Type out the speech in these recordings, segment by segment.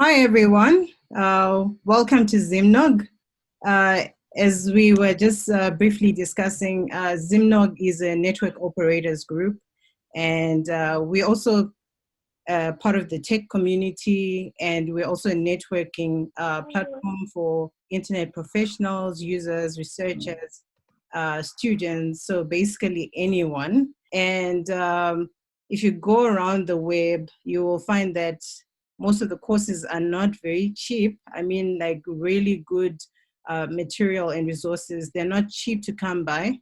Hi, everyone. Welcome to Zimnog. As we were just briefly discussing, Zimnog is a network operators group, and we're also part of the tech community, and we're also a networking platform for internet professionals, users, researchers, students, so basically anyone. And if you go around the web, you will find that most of the courses are not very cheap. I mean, like really good material and resources. They're not cheap to come by.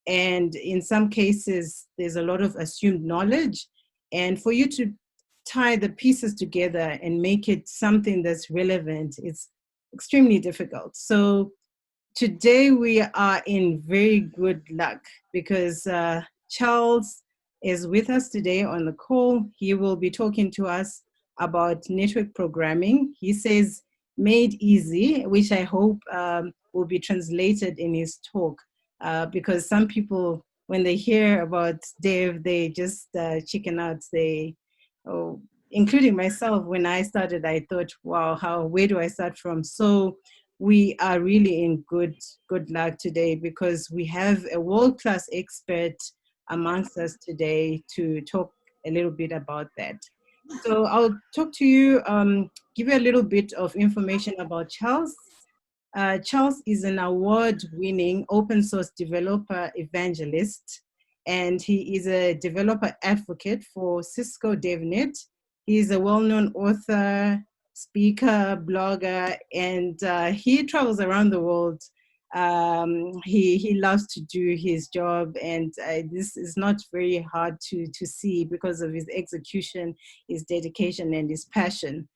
And in some cases, there's a lot of assumed knowledge. And for you to tie the pieces together and make it something that's relevant, it's extremely difficult. So today we are in very good luck because Charles is with us today on the call. He will be talking to us about network programming. He says made easy, which I hope will be translated in his talk because some people, when they hear about dev, they just chicken out. Including myself, when I started, I thought, wow, where do I start from? So we are really in good luck today because we have a world-class expert amongst us today to talk a little bit about that. So I'll talk to you, give you a little bit of information about Charles. Charles is an award-winning open source developer evangelist, and he is a developer advocate for Cisco DevNet. He is a well-known author, speaker, blogger, and he travels around the world. He loves to do his job, and this is not very hard to see because of his execution, his dedication, and his passion.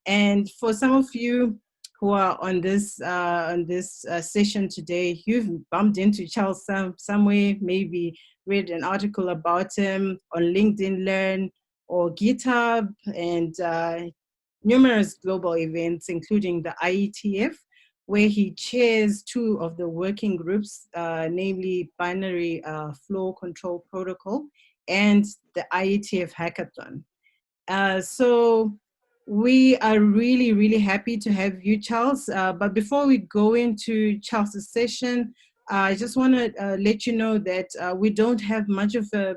And for some of you who are on this session today, you've bumped into Charles somewhere, maybe read an article about him on LinkedIn Learn or GitHub, and numerous global events, including the IETF, where he chairs two of the working groups, namely Binary Flow Control Protocol and the IETF Hackathon. So we are really, really happy to have you, Charles. But before we go into Charles's session, I just want to let you know that we don't have much of a,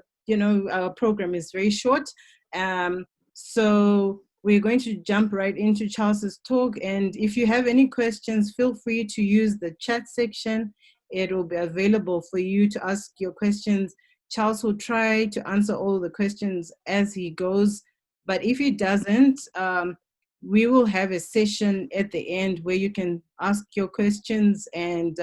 our program is very short. So we're going to jump right into Charles's talk. And if you have any questions, feel free to use the chat section. It will be available for you to ask your questions. Charles will try to answer all the questions as he goes. But if he doesn't, we will have a session at the end where you can ask your questions, and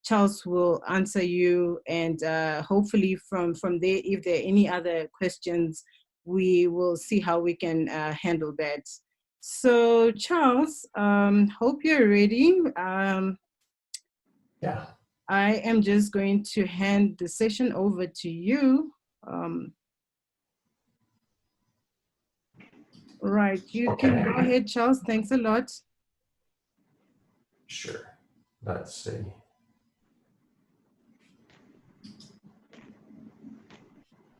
Charles will answer you. And hopefully from there, if there are any other questions, we will see how we can handle that. So Charles, hope you're ready. Yeah. I am just going to hand the session over to you. Right, you can go ahead, Charles. Thanks a lot. Sure. Let's see.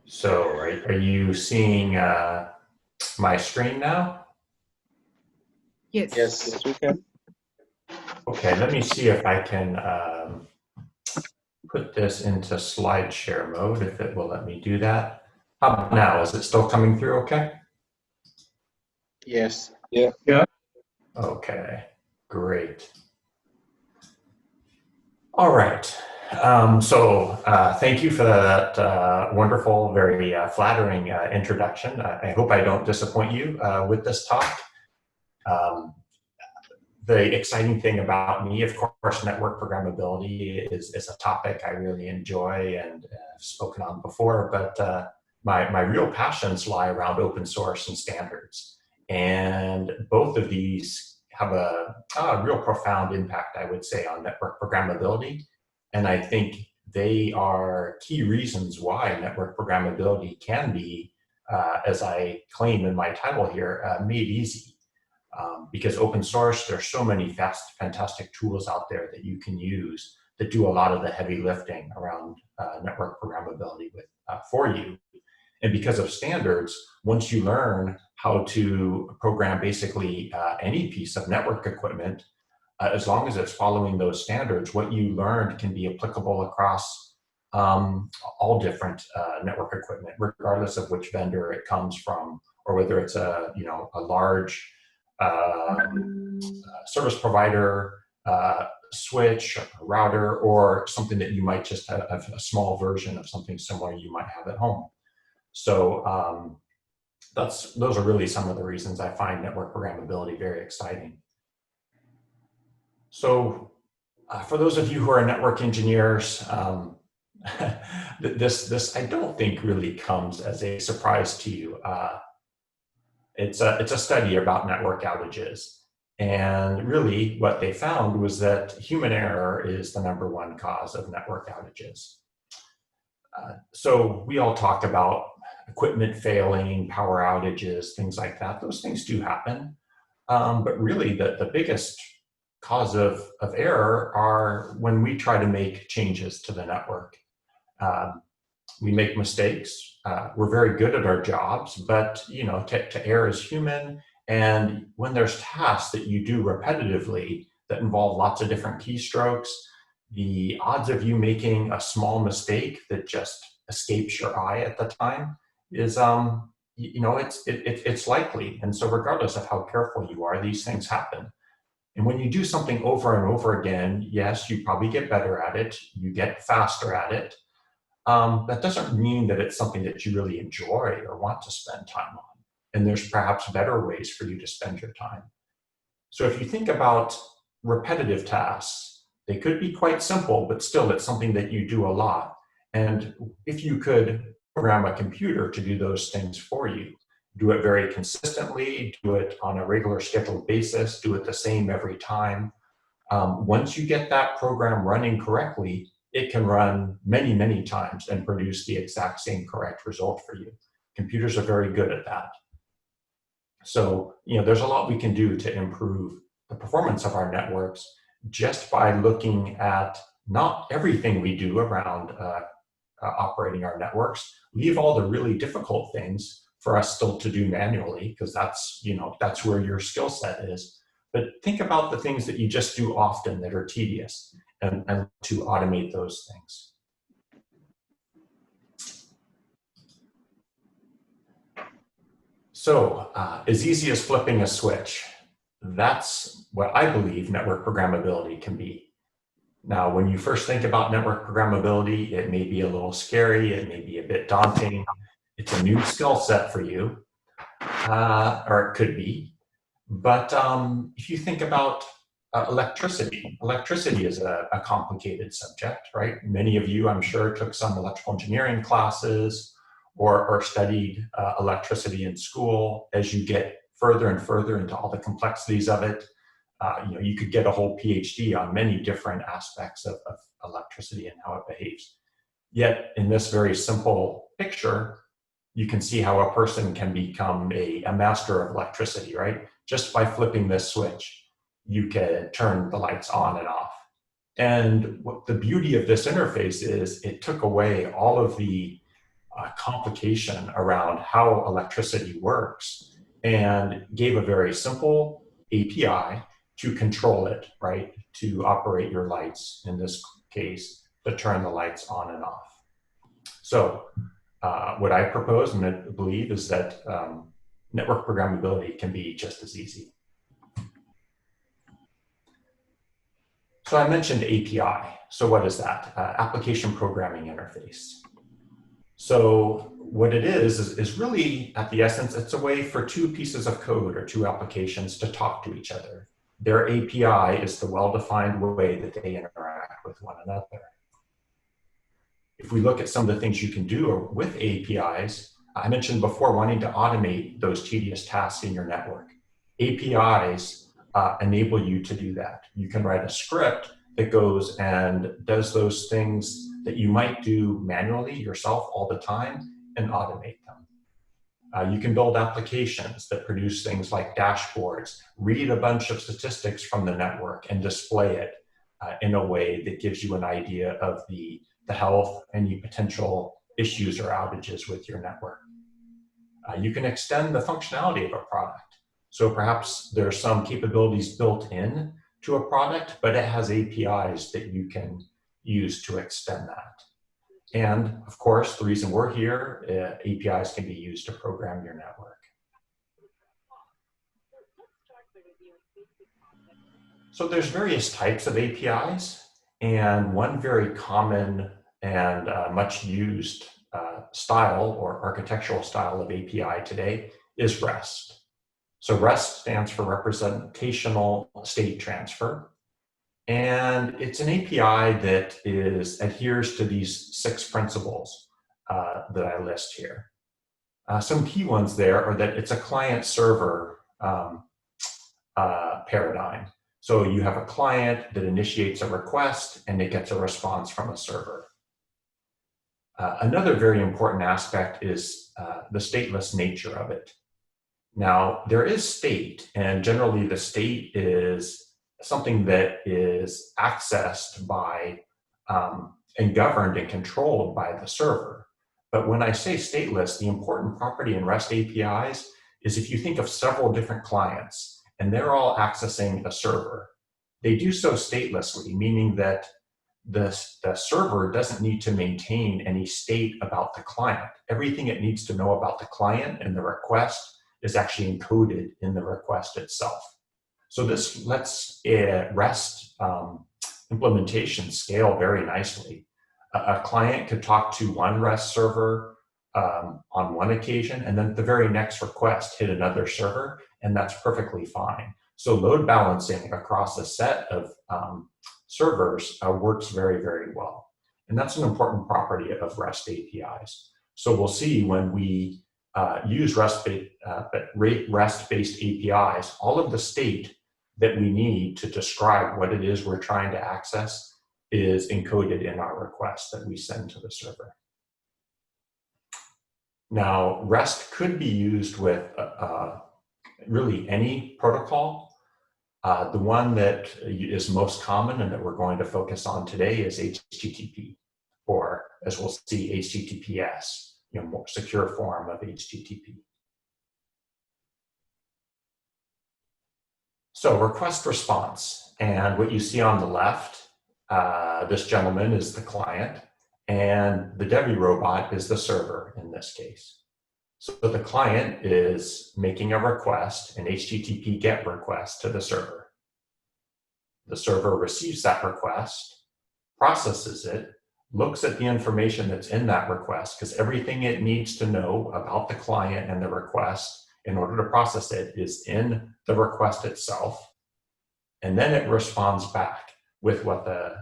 So, are you seeing my screen now? Yes. Yes, we can. Okay, let me see if I can put this into slide share mode, if it will let me do that. How about now? Is it still coming through okay? Yes. Yeah. Okay, great. All right. So thank you for that wonderful, very flattering introduction. I hope I don't disappoint you with this talk. The exciting thing about me, of course, network programmability is a topic I really enjoy and have spoken on before, but my real passions lie around open source and standards. And both of these have a real profound impact, I would say, on network programmability. And I think they are key reasons why network programmability can be, as I claim in my title here, made easy. Because open source, there's so many fantastic tools out there that you can use that do a lot of the heavy lifting around network programmability for you. And because of standards, once you learn how to program basically any piece of network equipment, as long as it's following those standards, what you learned can be applicable across all different network equipment, regardless of which vendor it comes from, or whether it's a large service provider, switch, router, or something that you might just have a small version of something similar you might have at home. So those are really some of the reasons I find network programmability very exciting. So for those of you who are network engineers, this I don't think really comes as a surprise to you. It's a study about network outages. And really what they found was that human error is the #1 cause of network outages. So we all talk about equipment failing, power outages, things like that. Those things do happen. But really the biggest cause of error are when we try to make changes to the network. We make mistakes. We're very good at our jobs, but to err is human. And when there's tasks that you do repetitively that involve lots of different keystrokes, the odds of you making a small mistake that just escapes your eye at the time is, it's likely. And so regardless of how careful you are, these things happen. And when you do something over and over again, yes, you probably get better at it. You get faster at it. That doesn't mean that it's something that you really enjoy or want to spend time on. And there's perhaps better ways for you to spend your time. So if you think about repetitive tasks, they could be quite simple, but still it's something that you do a lot. And if you could program a computer to do those things for you, do it very consistently, do it on a regular scheduled basis, do it the same every time. Once you get that program running correctly, it can run many, many times and produce the exact same correct result for you. Computers are very good at that. So, there's a lot we can do to improve the performance of our networks just by looking at not everything we do around operating our networks. Leave all the really difficult things for us still to do manually, because that's where your skill set is. But think about the things that you just do often that are tedious, and to automate those things. So as easy as flipping a switch, that's what I believe network programmability can be. Now, when you first think about network programmability, it may be a little scary, it may be a bit daunting. It's a new skill set for you, or it could be. But if you think about electricity is a complicated subject, right? Many of you, I'm sure, took some electrical engineering classes or studied electricity in school. As you get further and further into all the complexities of it, you could get a whole PhD on many different aspects of electricity and how it behaves. Yet in this very simple picture, you can see how a person can become a master of electricity, right? Just by flipping this switch, you can turn the lights on and off. And what the beauty of this interface is, it took away all of the complication around how electricity works and gave a very simple API to control it, right? To operate your lights, in this case, to turn the lights on and off. So what I propose and I believe is that network programmability can be just as easy. So I mentioned API. So what is that? Application Programming Interface. So what it is really, at the essence, it's a way for two pieces of code or two applications to talk to each other. Their API is the well-defined way that they interact with one another. If we look at some of the things you can do with APIs, I mentioned before wanting to automate those tedious tasks in your network. APIs enable you to do that. You can write a script that goes and does those things that you might do manually yourself all the time and automate them. You can build applications that produce things like dashboards, read a bunch of statistics from the network and display it in a way that gives you an idea of the health, any potential issues or outages with your network. You can extend the functionality of a product. So perhaps there are some capabilities built in to a product, but it has APIs that you can use to extend that. And of course, the reason we're here, APIs can be used to program your network. So there's various types of APIs, and one very common and much used style or architectural style of API today is REST. So REST stands for Representational State Transfer. And it's an API that adheres to these 6 principles that I list here. Some key ones there are that it's a client-server paradigm. So you have a client that initiates a request and it gets a response from a server. Another very important aspect is the stateless nature of it. Now, there is state, and generally the state is something that is accessed by and governed and controlled by the server. But when I say stateless, the important property in REST APIs is if you think of several different clients and they're all accessing a server, they do so statelessly, meaning that the server doesn't need to maintain any state about the client. Everything it needs to know about the client and the request is actually encoded in the request itself. So this lets REST implementation scale very nicely. A client could talk to one REST server on one occasion, and then the very next request hit another server, and that's perfectly fine. So load balancing across a set of servers works very, very well. And that's an important property of REST APIs. So we'll see when we use REST-based APIs, all of the state that we need to describe what it is we're trying to access is encoded in our request that we send to the server. Now, REST could be used with really any protocol. The one that is most common and that we're going to focus on today is HTTP, or as we'll see, HTTPS. More secure form of HTTP. So request response, and what you see on the left, this gentleman is the client, and the Devi robot is the server in this case. So the client is making a request, an HTTP GET request to the server. The server receives that request, processes it, looks at the information that's in that request, because everything it needs to know about the client and the request in order to process it is in the request itself. And then it responds back with what the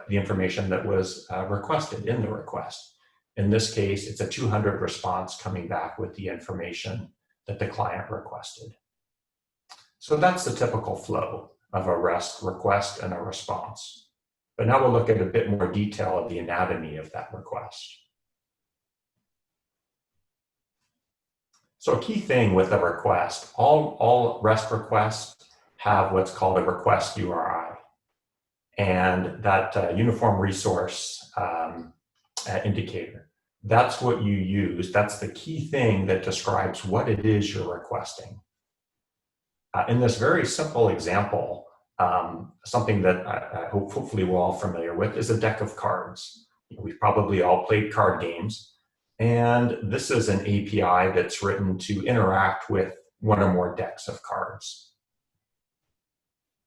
information that was requested in the request. In this case, it's a 200 response coming back with the information that the client requested. So that's the typical flow of a REST request and a response. But now we'll look at a bit more detail of the anatomy of that request. So a key thing with a request, all REST requests have what's called a request URI. And that uniform resource indicator, that's what you use. That's the key thing that describes what it is you're requesting. In this very simple example, something that hopefully we're all familiar with is a deck of cards. We've probably all played card games. And this is an API that's written to interact with one or more decks of cards.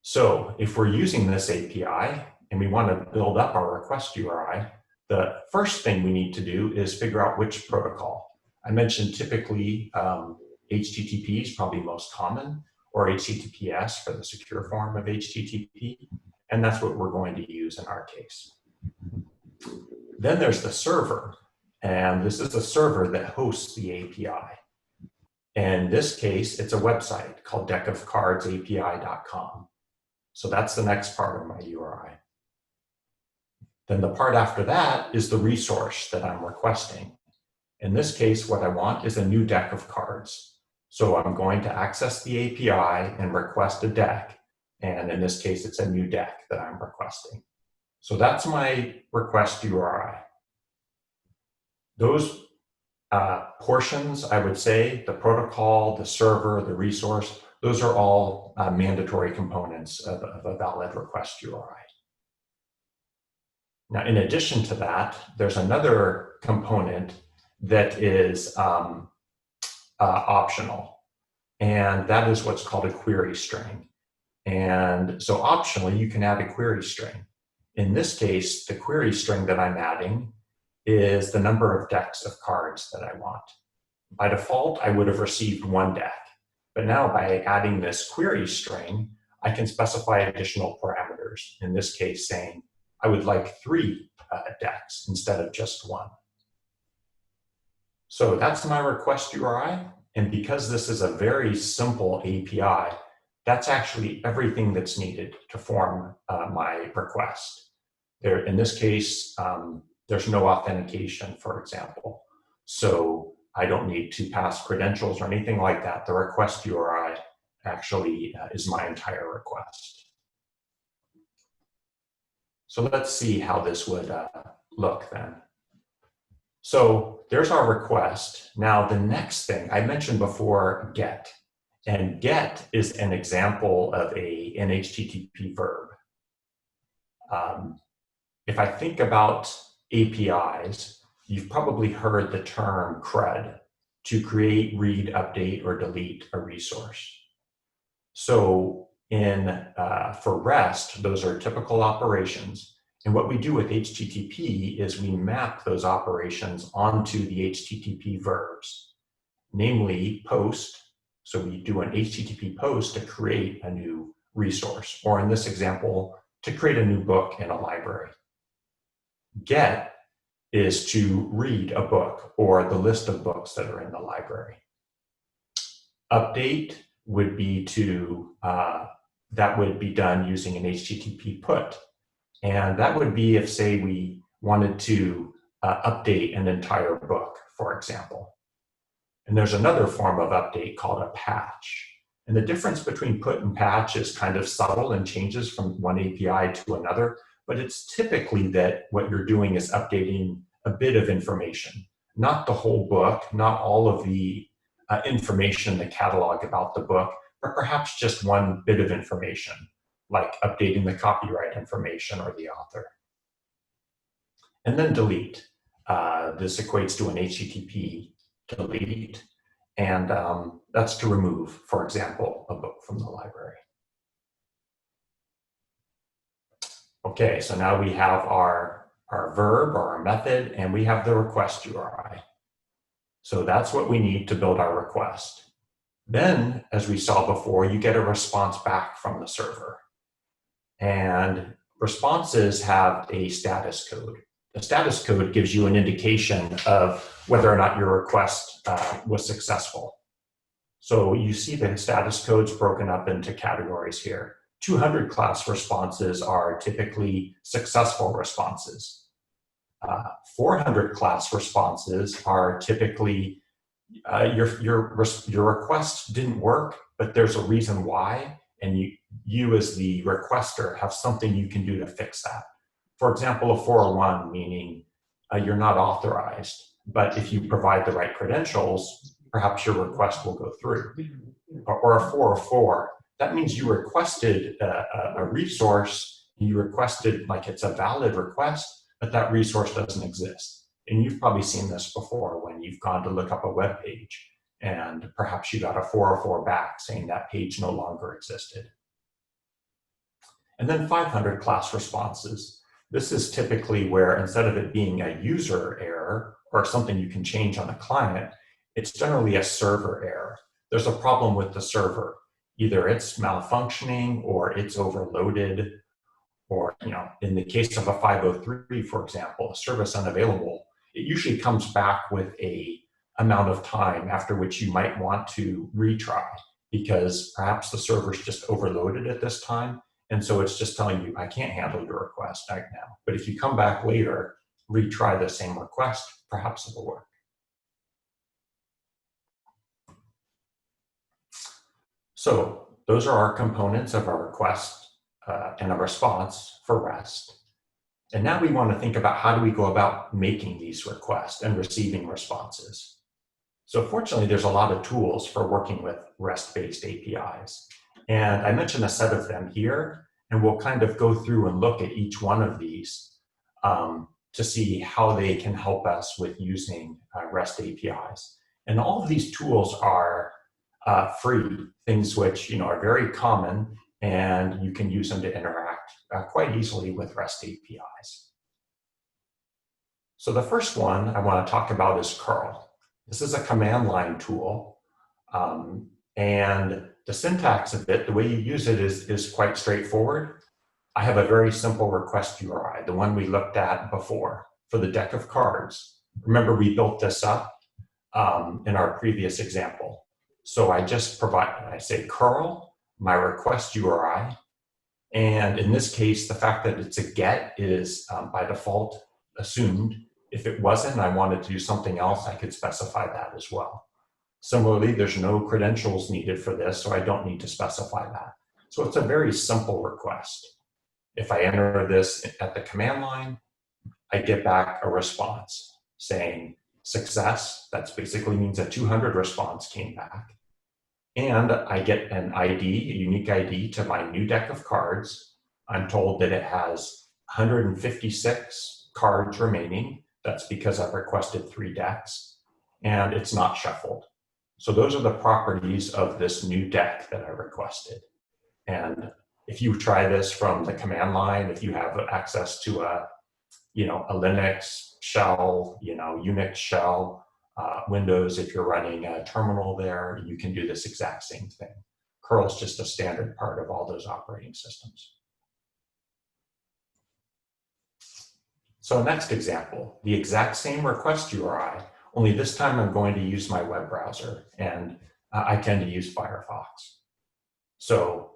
So if we're using this API and we want to build up our request URI, the first thing we need to do is figure out which protocol. I mentioned typically HTTP is probably most common, or HTTPS for the secure form of HTTP, and that's what we're going to use in our case. Then there's the server, and this is a server that hosts the API. In this case, it's a website called deckofcardsapi.com. So that's the next part of my URI. Then the part after that is the resource that I'm requesting. In this case, what I want is a new deck of cards. So I'm going to access the API and request a deck. And in this case, it's a new deck that I'm requesting. So that's my request URI. Those portions, I would say, the protocol, the server, the resource, those are all mandatory components of a valid request URI. Now, in addition to that, there's another component that is optional, and that is what's called a query string. And so optionally, you can add a query string. In this case, the query string that I'm adding is the number of decks of cards that I want. By default, I would have received 1 deck. But now by adding this query string, I can specify additional parameters. In this case, saying I would like 3 decks instead of just 1. So that's my request URI. And because this is a very simple API, that's actually everything that's needed to form my request. There, in this case, there's no authentication, for example. So I don't need to pass credentials or anything like that. The request URI actually is my entire request. So let's see how this would look then. So there's our request. Now the next thing, I mentioned before get. And get is an example of an HTTP verb. If I think about APIs, you've probably heard the term CRUD, to create, read, update, or delete a resource. So for REST, those are typical operations. And what we do with HTTP is we map those operations onto the HTTP verbs, namely post. So we do an HTTP post to create a new resource, or in this example, to create a new book in a library. Get is to read a book or the list of books that are in the library. Update would be that would be done using an HTTP put. And that would be if, say, we wanted to update an entire book, for example. And there's another form of update called a patch. And the difference between put and patch is kind of subtle and changes from one API to another, but it's typically that what you're doing is updating a bit of information, not the whole book, not all of the information in the catalog about the book, but perhaps just one bit of information, like updating the copyright information or the author. And then delete. This equates to an HTTP delete, and that's to remove, for example, a book from the library. Okay, so now we have our verb or our method, and we have the request URI. So that's what we need to build our request. Then, as we saw before, you get a response back from the server. And responses have a status code. The status code gives you an indication of whether or not your request was successful. So you see the status codes broken up into categories here. 200 class responses are typically successful responses. 400 class responses are typically your request didn't work, but there's a reason why, and you as the requester have something you can do to fix that. For example, a 401, meaning you're not authorized, but if you provide the right credentials, perhaps your request will go through. Or a 404, that means you requested a resource, you requested like it's a valid request, but that resource doesn't exist. And you've probably seen this before when you've gone to look up a web page and perhaps you got a 404 back saying that page no longer existed. And then 500 class responses. This is typically where instead of it being a user error or something you can change on a client, it's generally a server error. There's a problem with the server. Either it's malfunctioning or it's overloaded, or in the case of a 503, for example, a service unavailable, it usually comes back with a amount of time after which you might want to retry because perhaps the server's just overloaded at this time. And so it's just telling you, I can't handle your request right now. But if you come back later, retry the same request, perhaps it'll work. So those are our components of our request and a response for REST. And now we want to think about how do we go about making these requests and receiving responses. So fortunately, there's a lot of tools for working with REST-based APIs. And I mentioned a set of them here, and we'll kind of go through and look at each one of these to see how they can help us with using REST APIs. And all of these tools are free, things which are very common, and you can use them to interact quite easily with REST APIs. So the first one I want to talk about is curl. This is a command line tool, and the syntax of it, the way you use it is quite straightforward. I have a very simple request URI, the one we looked at before for the deck of cards. Remember, we built this up in our previous example. So I just I say curl, my request URI, and in this case, the fact that it's a get is by default assumed. If it wasn't, I wanted to do something else, I could specify that as well. Similarly, there's no credentials needed for this, so I don't need to specify that. So it's a very simple request. If I enter this at the command line, I get back a response saying success. That basically means a 200 response came back. And I get an ID, a unique ID to my new deck of cards. I'm told that it has 156 cards remaining. That's because I've requested 3 decks, and it's not shuffled. So those are the properties of this new deck that I requested. And if you try this from the command line, if you have access to a Linux shell, Unix shell, Windows, if you're running a terminal there, you can do this exact same thing. Curl is just a standard part of all those operating systems. So next example, the exact same request URI, only this time I'm going to use my web browser, and I tend to use Firefox. So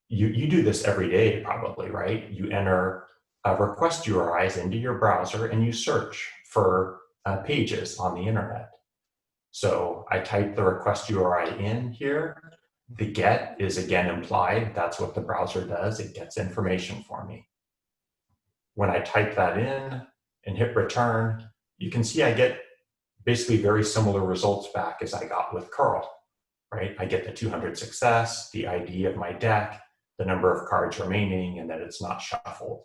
you do this every day probably, right? You enter request URIs into your browser and you search for pages on the internet. So I type the request URI in here. The get is again implied. That's what the browser does. It gets information for me. When I type that in and hit return, you can see I get basically very similar results back as I got with curl, right? I get the 200 success, the ID of my deck, the number of cards remaining, and that it's not shuffled.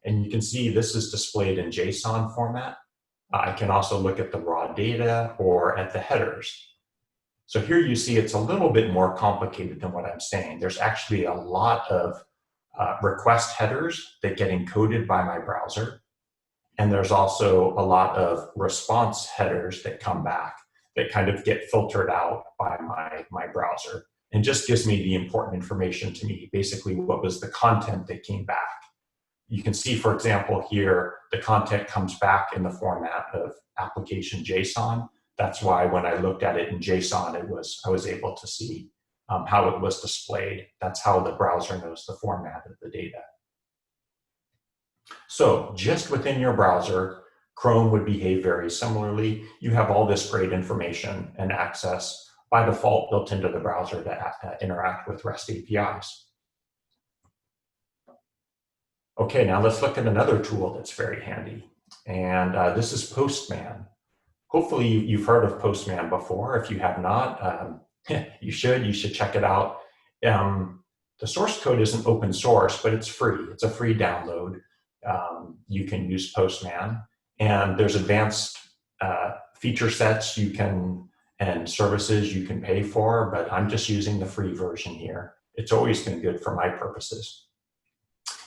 And you can see this is displayed in JSON format. I can also look at the raw data or at the headers. So here you see it's a little bit more complicated than what I'm saying. There's actually a lot of request headers that get encoded by my browser. And there's also a lot of response headers that come back that kind of get filtered out by my browser and just gives me the important information to me, basically what was the content that came back. You can see, for example, here, the content comes back in the format of application JSON. That's why when I looked at it in JSON, I was able to see how it was displayed. That's how the browser knows the format of the data. So just within your browser, Chrome would behave very similarly. You have all this great information and access by default built into the browser to interact with REST APIs. Okay, now let's look at another tool that's very handy. And this is Postman. Hopefully you've heard of Postman before. If you have not, you should check it out. The source code isn't open source, but it's free. It's a free download. You can use Postman, and there's advanced feature sets and services you can pay for, but I'm just using the free version here. It's always been good for my purposes.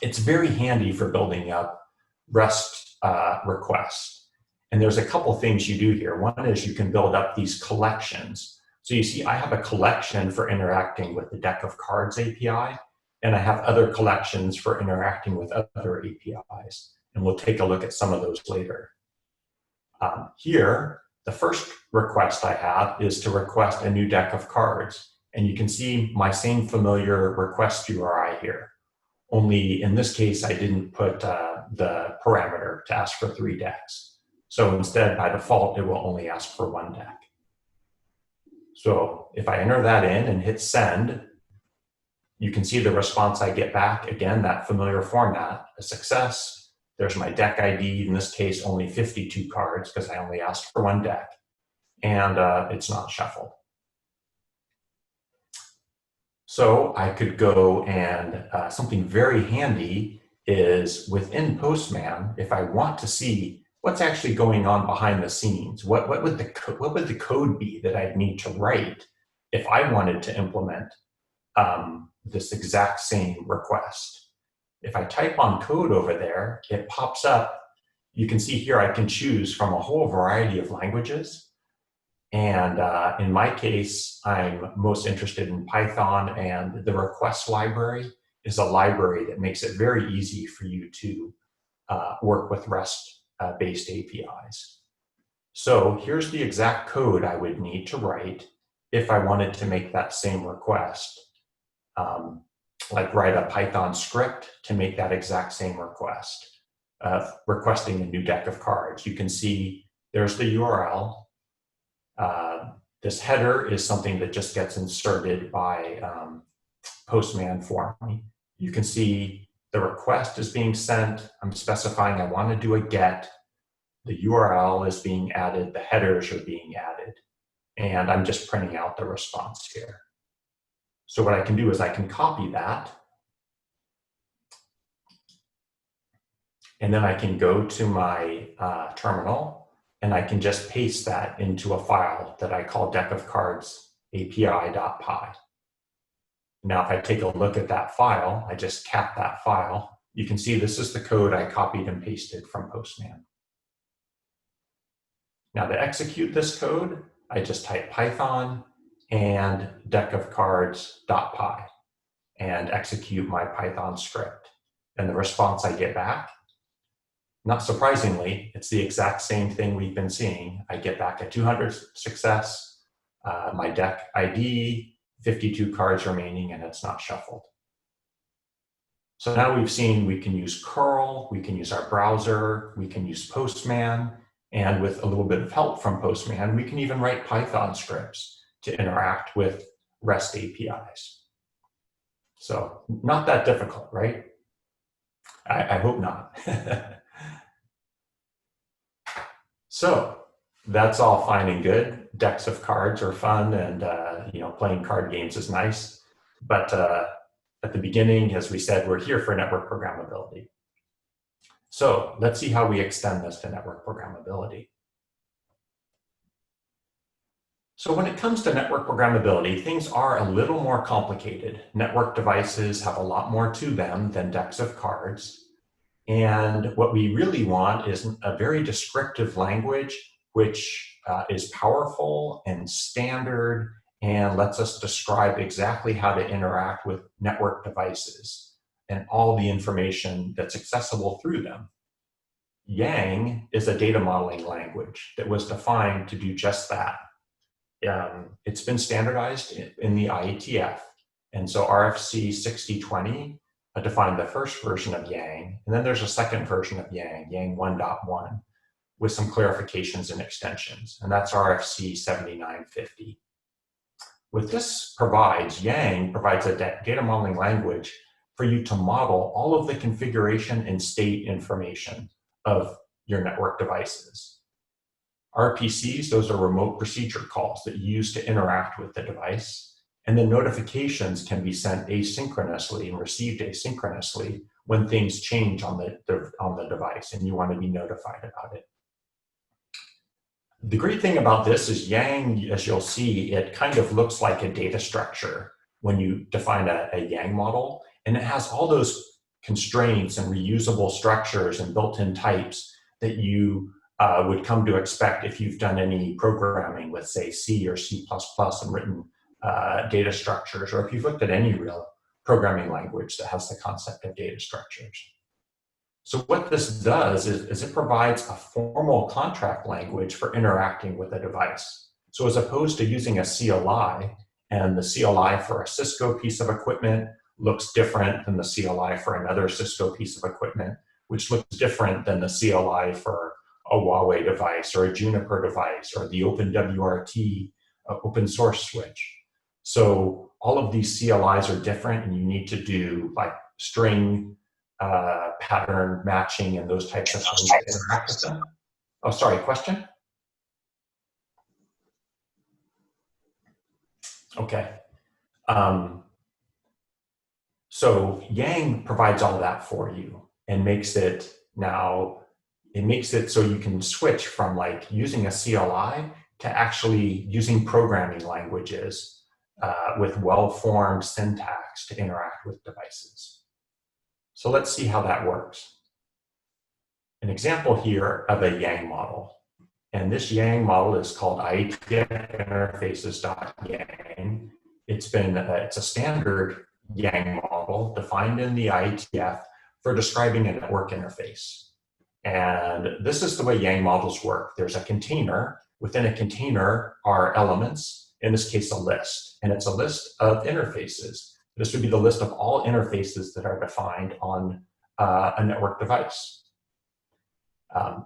It's very handy for building up REST requests. And there's a couple things you do here. One is you can build up these collections. So you see, I have a collection for interacting with the Deck of Cards API, and I have other collections for interacting with other APIs. And we'll take a look at some of those later. Here, the first request I have is to request a new deck of cards. And you can see my same familiar request URI here. Only in this case, I didn't put the parameter to ask for 3 decks. So instead, by default, it will only ask for 1 deck. So if I enter that in and hit send, you can see the response I get back. Again, that familiar format, a success. There's my deck ID, in this case, only 52 cards because I only asked for 1 deck. and it's not shuffled. So I could go and something very handy is within Postman, if I want to see what's actually going on behind the scenes, what would the code be that I'd need to write if I wanted to implement this exact same request. If I type on code over there, it pops up. You can see here I can choose from a whole variety of languages. And in my case, I'm most interested in Python, and the request library is a library that makes it very easy for you to work with REST-based APIs. So here's the exact code I would need to write if I wanted to make that same request, like write a Python script to make that exact same request, requesting a new deck of cards. You can see there's the URL. This header is something that just gets inserted by Postman for me. You can see the request is being sent. I'm specifying I want to do a get. The URL is being added. The headers are being added. And I'm just printing out the response here. So what I can do is I can copy that. And then I can go to my terminal, and I can just paste that into a file that I call deck of cards API.py. Now, if I take a look at that file, I just cap that file. You can see this is the code I copied and pasted from Postman. Now, to execute this code, I just type Python and deck of cards.py and execute my Python script. And the response I get back, not surprisingly, it's the exact same thing we've been seeing. I get back a 200 success, my deck ID, 52 cards remaining, and it's not shuffled. So now we've seen we can use curl, we can use our browser, we can use Postman, and with a little bit of help from Postman, we can even write Python scripts to interact with REST APIs. So not that difficult, right? I hope not. So that's all fine and good. Decks of cards are fun, and playing card games is nice. But at the beginning, as we said, we're here for network programmability. So let's see how we extend this to network programmability. So when it comes to network programmability, things are a little more complicated. Network devices have a lot more to them than decks of cards. And what we really want is a very descriptive language, which is powerful and standard and lets us describe exactly how to interact with network devices and all the information that's accessible through them. Yang is a data modeling language that was defined to do just that. It's been standardized in the IETF. And so RFC 6020 defined the first version of Yang, and then there's a second version of Yang, Yang 1.1, with some clarifications and extensions, and that's RFC 7950. What this provides, Yang provides a data modeling language for you to model all of the configuration and state information of your network devices. RPCs, those are remote procedure calls that you use to interact with the device. And then notifications can be sent asynchronously and received asynchronously when things change on the device and you want to be notified about it. The great thing about this is Yang, as you'll see, it kind of looks like a data structure when you define a Yang model. And it has all those constraints and reusable structures and built-in types that you would come to expect if you've done any programming with, say, C or C++ and written data structures, or if you've looked at any real programming language that has the concept of data structures. So what this does is it provides a formal contract language for interacting with a device. So as opposed to using a CLI, and the CLI for a Cisco piece of equipment looks different than the CLI for another Cisco piece of equipment, which looks different than the CLI for a Huawei device or a Juniper device or the OpenWRT open source switch. So all of these CLIs are different, and you need to do like string pattern matching and those types of things to interact with them. Oh, sorry, question? Okay. So Yang provides all that for you and makes it so you can switch from like using a CLI to actually using programming languages with well-formed syntax to interact with devices. So let's see how that works. An example here of a Yang model. And this Yang model is called IETF-interfaces.yang. It's a standard Yang model defined in the IETF for describing a network interface. And this is the way Yang models work. There's a container. Within a container are elements, in this case, a list. And it's a list of interfaces. This would be the list of all interfaces that are defined on a network device.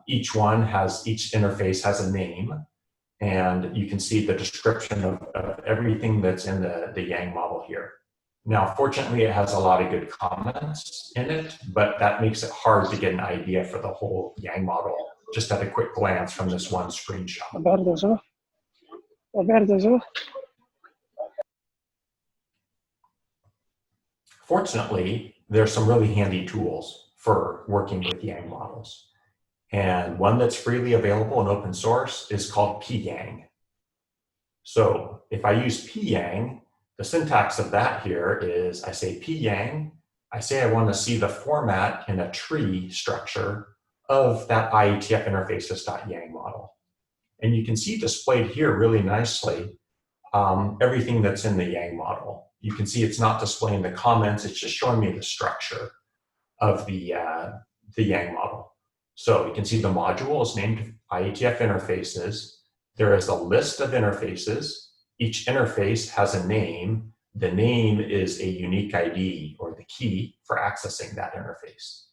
Each interface has a name, and you can see the description of everything that's in the Yang model here. Now, fortunately, it has a lot of good comments in it, but that makes it hard to get an idea for the whole Yang model just at a quick glance from this one screenshot. Fortunately, there's some really handy tools for working with Yang models. And one that's freely available and open source is called pyang. So if I use pyang, the syntax of that here is I say pyang, I say I want to see the format in a tree structure of that IETF interfaces.yang model. And you can see displayed here really nicely everything that's in the Yang model. You can see it's not displaying the comments, it's just showing me the structure of the Yang model. So you can see the module is named IETF interfaces. There is a list of interfaces. Each interface has a name. The name is a unique ID or the key for accessing that interface.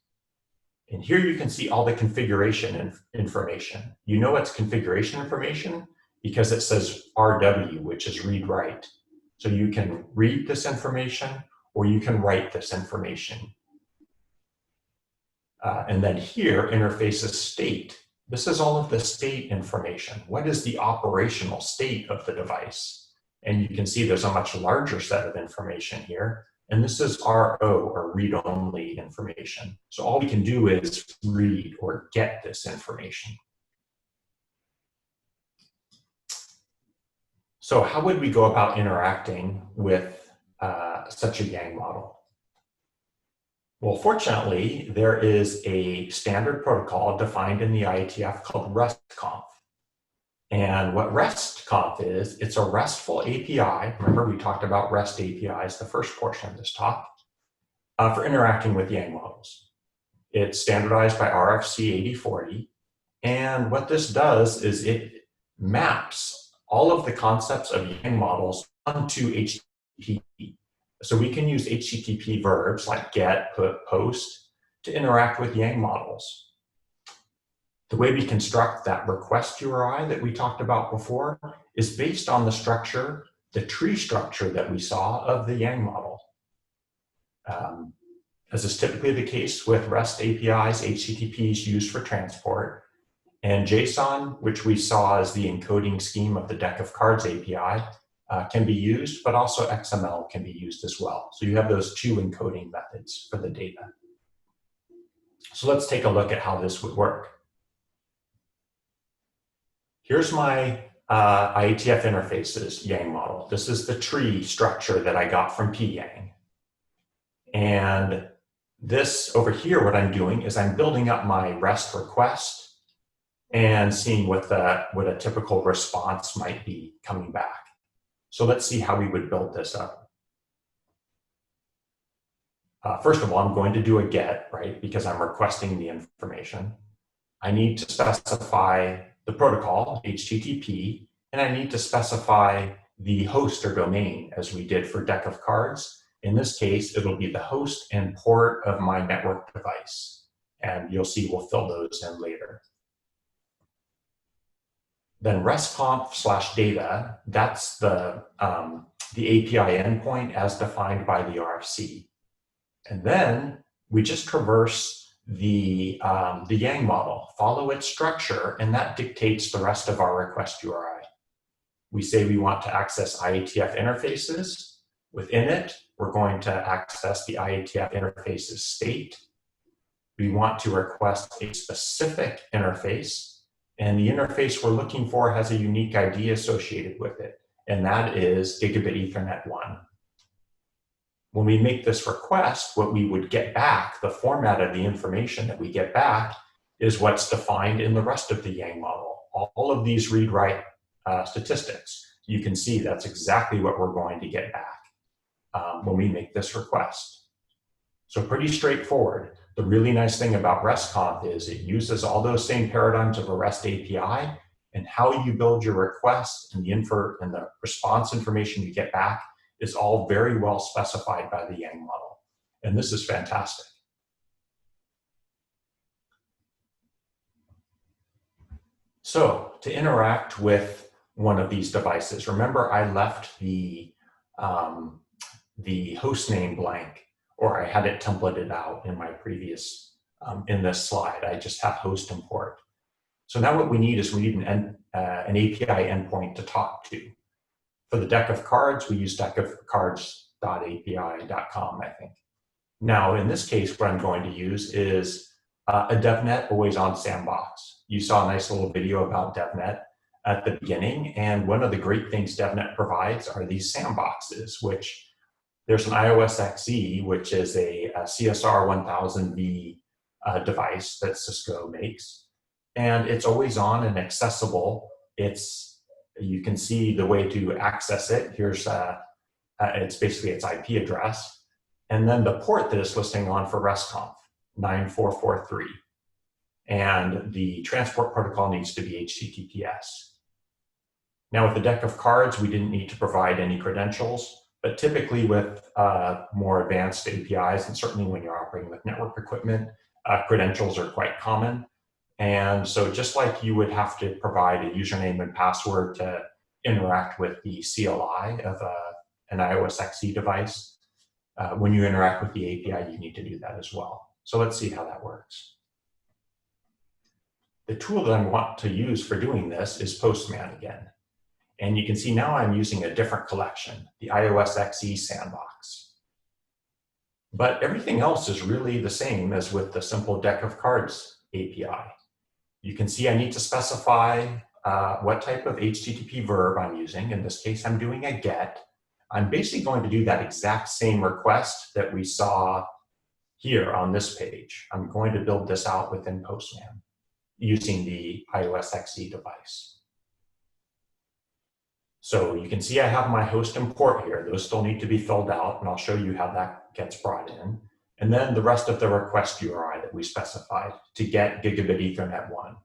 And here you can see all the configuration information. You know it's configuration information because it says RW, which is read write. So you can read this information or you can write this information. And then here, interfaces state. This is all of the state information. What is the operational state of the device? And you can see there's a much larger set of information here. And this is RO, or read-only information. So all we can do is read or get this information. So how would we go about interacting with such a Yang model? Well, fortunately, there is a standard protocol defined in the IETF called RESTCONF. And what RESTCONF is, it's a RESTful API. Remember, we talked about REST APIs, the first portion of this talk, for interacting with Yang models. It's standardized by RFC 8040. And what this does is it maps all of the concepts of Yang models onto HTTP. So we can use HTTP verbs like get, put, post to interact with Yang models. The way we construct that request URI that we talked about before is based on the structure, the tree structure that we saw of the Yang model. As is typically the case with REST APIs, HTTP is used for transport, and JSON, which we saw as the encoding scheme of the deck of cards API, can be used, but also XML can be used as well. So you have those two encoding methods for the data. So let's take a look at how this would work. Here's my IETF interfaces Yang model. This is the tree structure that I got from pyang. And this over here, what I'm doing is I'm building up my REST request and seeing what a typical response might be coming back. So let's see how we would build this up. First of all, I'm going to do a get, right? Because I'm requesting the information. I need to specify the protocol, HTTP, and I need to specify the host or domain as we did for deck of cards. In this case, it'll be the host and port of my network device. And you'll see we'll fill those in later. Then RESTCONF/data, that's the API endpoint as defined by the RFC. And then we just traverse the Yang model, follow its structure, and that dictates the rest of our request URI. We say we want to access IETF interfaces. Within it, we're going to access the IETF interface's state. We want to request a specific interface, and the interface we're looking for has a unique ID associated with it, and that is Gigabit Ethernet 1. When we make this request, what we would get back, the format of the information that we get back, is what's defined in the rest of the Yang model. All of these read-write statistics. You can see that's exactly what we're going to get back when we make this request. So pretty straightforward. The really nice thing about RESTCONF is it uses all those same paradigms of a REST API, and how you build your request and the response information you get back is all very well specified by the Yang model. And this is fantastic. So to interact with one of these devices, remember I left the host name blank, or I had it templated out in my previous, in this slide. I just have host import. So now what we need is we need an API endpoint to talk to. For the deck of cards, we use deckofcards.api.com, I think. Now, in this case, what I'm going to use is a DevNet always-on sandbox. You saw a nice little video about DevNet at the beginning, and one of the great things DevNet provides are these sandboxes, which there's an iOS XE, which is a CSR 1000V device that Cisco makes, and it's always on and accessible. You can see the way to access it. Here's it's basically its IP address, and then the port that it's listing on for RESTCONF 9443, and the transport protocol needs to be HTTPS. Now with the deck of cards, we didn't need to provide any credentials. But typically with more advanced APIs, and certainly when you're operating with network equipment, credentials are quite common. And so just like you would have to provide a username and password to interact with the CLI of an iOS XE device, when you interact with the API, you need to do that as well. So let's see how that works. The tool that I want to use for doing this is Postman again. And you can see now I'm using a different collection, the iOS XE sandbox. But everything else is really the same as with the simple deck of cards API. You can see I need to specify what type of HTTP verb I'm using. In this case, I'm doing a GET. I'm basically going to do that exact same request that we saw here on this page. I'm going to build this out within Postman using the iOS XE device. So you can see I have my host and port here. Those still need to be filled out, and I'll show you how that gets brought in. And then the rest of the request URI that we specified to get Gigabit Ethernet 1.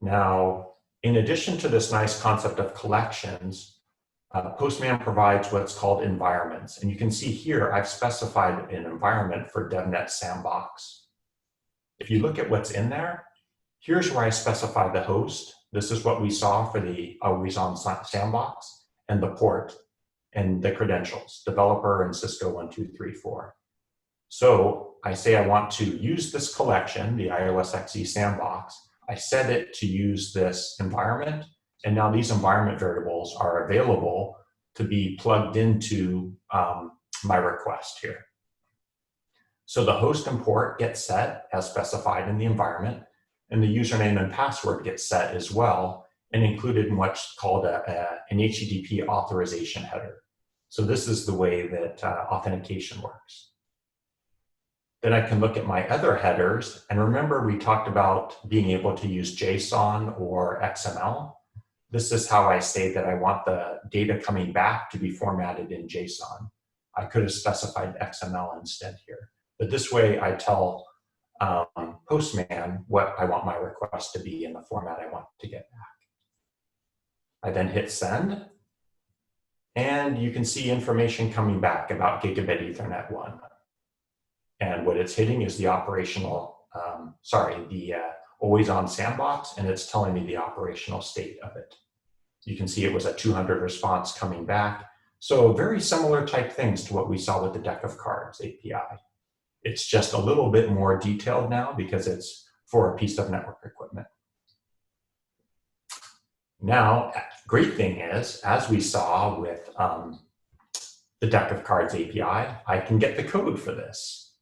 Now, in addition to this nice concept of collections, Postman provides what's called environments. And you can see here, I've specified an environment for DevNet Sandbox. If you look at what's in there, here's where I specify the host. This is what we saw for the always-on sandbox, and the port, and the credentials, developer and Cisco 1234. So I say I want to use this collection, the iOS XE sandbox. I set it to use this environment, and now these environment variables are available to be plugged into my request here. So the host and port get set as specified in the environment, and the username and password gets set as well, and included in what's called an HTTP authorization header. So this is the way that authentication works. Then I can look at my other headers, and remember we talked about being able to use JSON or XML. This is how I say that I want the data coming back to be formatted in JSON. I could have specified XML instead here, but this way I tell Postman what I want my request to be in the format I want to get back. I then hit send, and you can see information coming back about Gigabit Ethernet 1. And what it's hitting is the operational, the always-on sandbox, and it's telling me the operational state of it. You can see it was a 200 response coming back. So very similar type things to what we saw with the deck of cards API. It's just a little bit more detailed now because it's for a piece of network equipment. Now, great thing is, as we saw with the deck of cards API, I can get the code for this.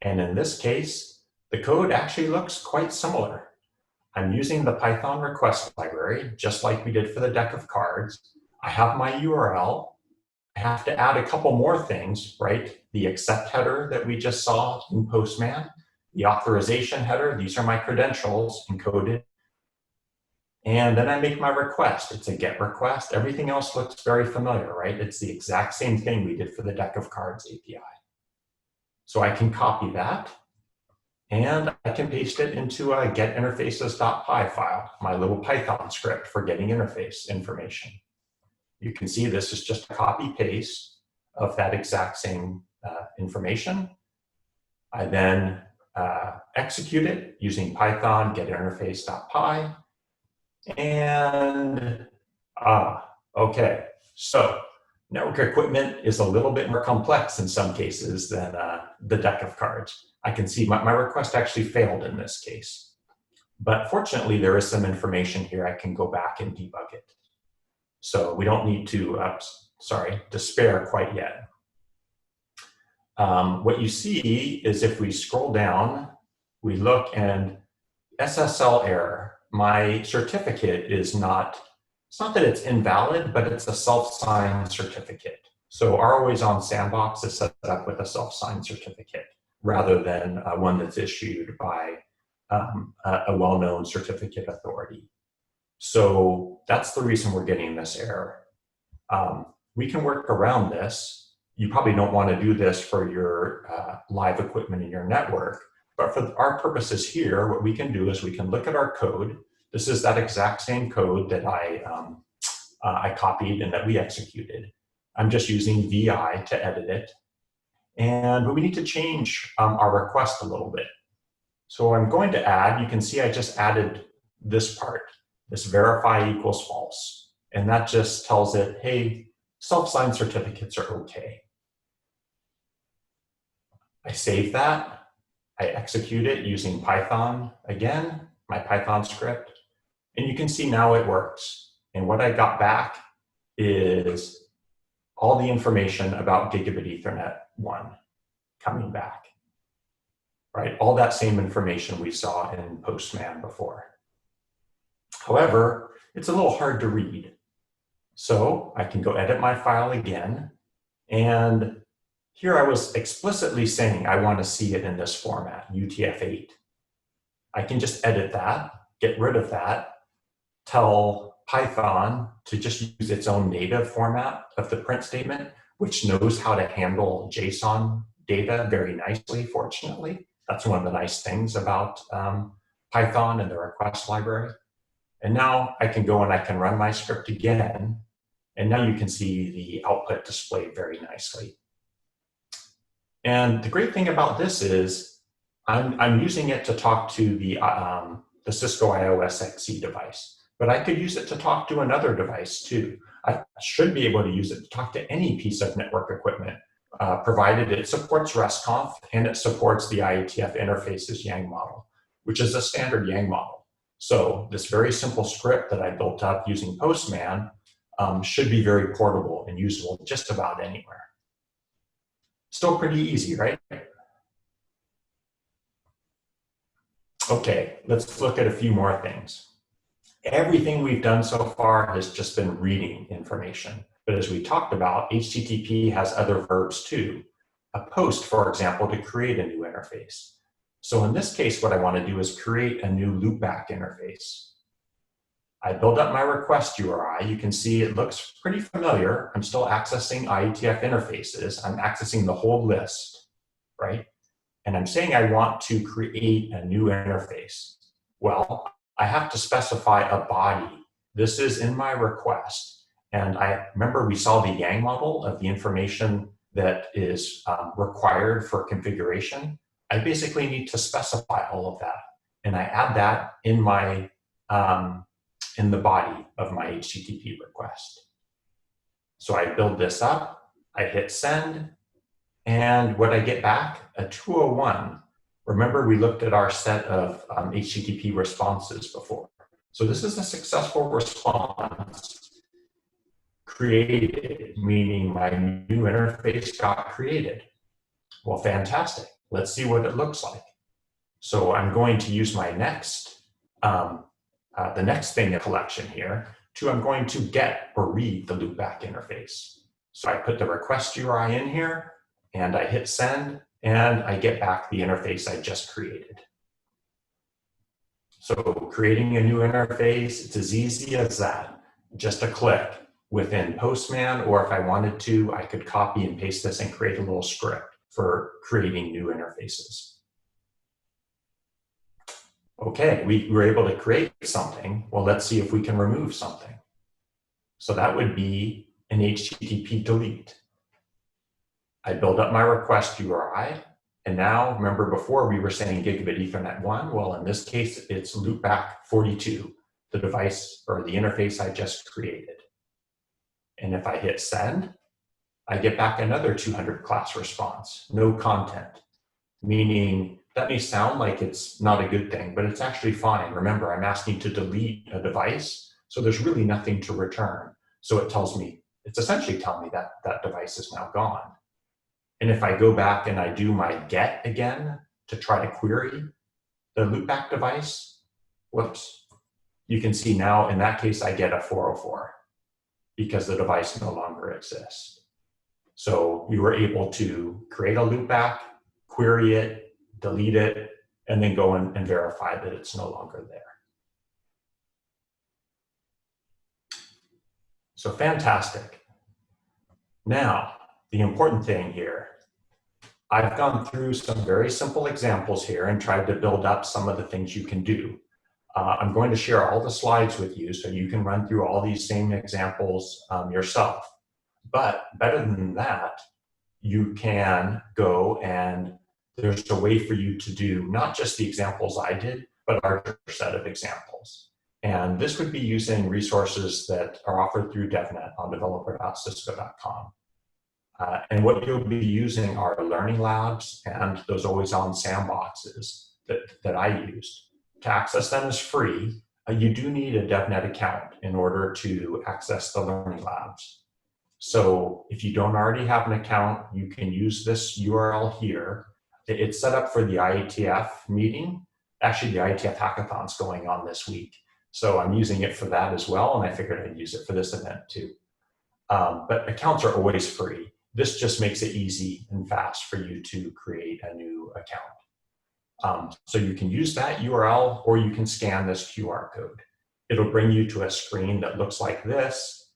And in this case, the code actually looks quite similar. I'm using the Python request library, just like we did for the deck of cards. I have my URL. I have to add a couple more things, right? The accept header that we just saw in Postman, the authorization header, these are my credentials encoded. And then I make my request. It's a GET request. Everything else looks very familiar, right? It's the exact same thing we did for the deck of cards API. So I can copy that, and I can paste it into a getinterfaces.py file, my little Python script for getting interface information. You can see this is just a copy-paste of that exact same information. I then execute it using Python getinterface.py. And, okay, so network equipment is a little bit more complex in some cases than the deck of cards. I can see my request actually failed in this case. But fortunately, there is some information here. I can go back and debug it. So we don't need to, despair quite yet. What you see is if we scroll down, we look and SSL error. My certificate is not, it's not that it's invalid, but it's a self-signed certificate. So our Always On Sandbox is set up with a self-signed certificate rather than one that's issued by a well-known certificate authority. So that's the reason we're getting this error. We can work around this. You probably don't want to do this for your live equipment in your network. But for our purposes here, what we can do is we can look at our code. This is that exact same code that I copied and that we executed. I'm just using VI to edit it. But we need to change our request a little bit. So I'm going to add, you can see I just added this part, this verify equals false. And that just tells it, hey, self-signed certificates are okay. I save that. I execute it using Python again, my Python script, and you can see now it works. And what I got back is all the information about Gigabit Ethernet 1 coming back, right? All that same information we saw in Postman before. However, it's a little hard to read. So I can go edit my file again, and here I was explicitly saying I want to see it in this format, UTF-8. I can just edit that, get rid of that, tell Python to just use its own native format of the print statement, which knows how to handle JSON data very nicely, fortunately. That's one of the nice things about Python and the request library. And now I can go and I can run my script again, and now you can see the output displayed very nicely. And the great thing about this is I'm using it to talk to the Cisco iOS XE device, but I could use it to talk to another device too. I should be able to use it to talk to any piece of network equipment, provided it supports RESTCONF and it supports the IETF interfaces Yang model, which is a standard Yang model. So this very simple script that I built up using Postman should be very portable and usable just about anywhere. Still pretty easy, right? Okay, let's look at a few more things. Everything we've done so far has just been reading information. But as we talked about, HTTP has other verbs too. A post, for example, to create a new interface. So in this case, what I want to do is create a new loopback interface. I build up my request URI. You can see it looks pretty familiar. I'm still accessing IETF interfaces. I'm accessing the whole list, right? And I'm saying I want to create a new interface. Well, I have to specify a body. This is in my request. And I remember we saw the Yang model of the information that is required for configuration. I basically need to specify all of that. And I add that in my in the body of my HTTP request. So I build this up, I hit send, and what I get back, a 201. Remember we looked at our set of HTTP responses before. So this is a successful response created, meaning my new interface got created. Well, fantastic. Let's see what it looks like. So I'm going to use my next, the next thing in the collection here, I'm going to get or read the loopback interface. So I put the request URI in here, and I hit send, and I get back the interface I just created. So creating a new interface, it's as easy as that. Just a click within Postman, or if I wanted to, I could copy and paste this and create a little script for creating new interfaces. Okay, we were able to create something. Well, let's see if we can remove something. So that would be an HTTP delete. I build up my request URI. And now, remember before we were saying gigabit Ethernet 1, well, in this case, it's loopback 42, the device or the interface I just created. And if I hit send, I get back another 200 class response, no content, meaning that may sound like it's not a good thing, but it's actually fine. Remember, I'm asking to delete a device, so there's really nothing to return. So it tells me, it's essentially telling me that that device is now gone. And if I go back and I do my get again to try to query the loopback device, whoops, you can see now in that case I get a 404 because the device no longer exists. So we were able to create a loopback, query it, delete it, and then go in and verify that it's no longer there. So fantastic. Now, the important thing here, I've gone through some very simple examples here and tried to build up some of the things you can do. I'm going to share all the slides with you so you can run through all these same examples yourself. But better than that, you can go and there's a way for you to do not just the examples I did, but a larger set of examples. And this would be using resources that are offered through DevNet on developer.cisco.com. And what you'll be using are learning labs and those always-on sandboxes that I used. To access them is free. You do need a DevNet account in order to access the learning labs. So if you don't already have an account, you can use this URL here. It's set up for the IETF meeting. Actually, the IETF hackathon's going on this week. So I'm using it for that as well, and I figured I'd use it for this event too. But accounts are always free. This just makes it easy and fast for you to create a new account. So you can use that URL or you can scan this QR code. It'll bring you to a screen that looks like this,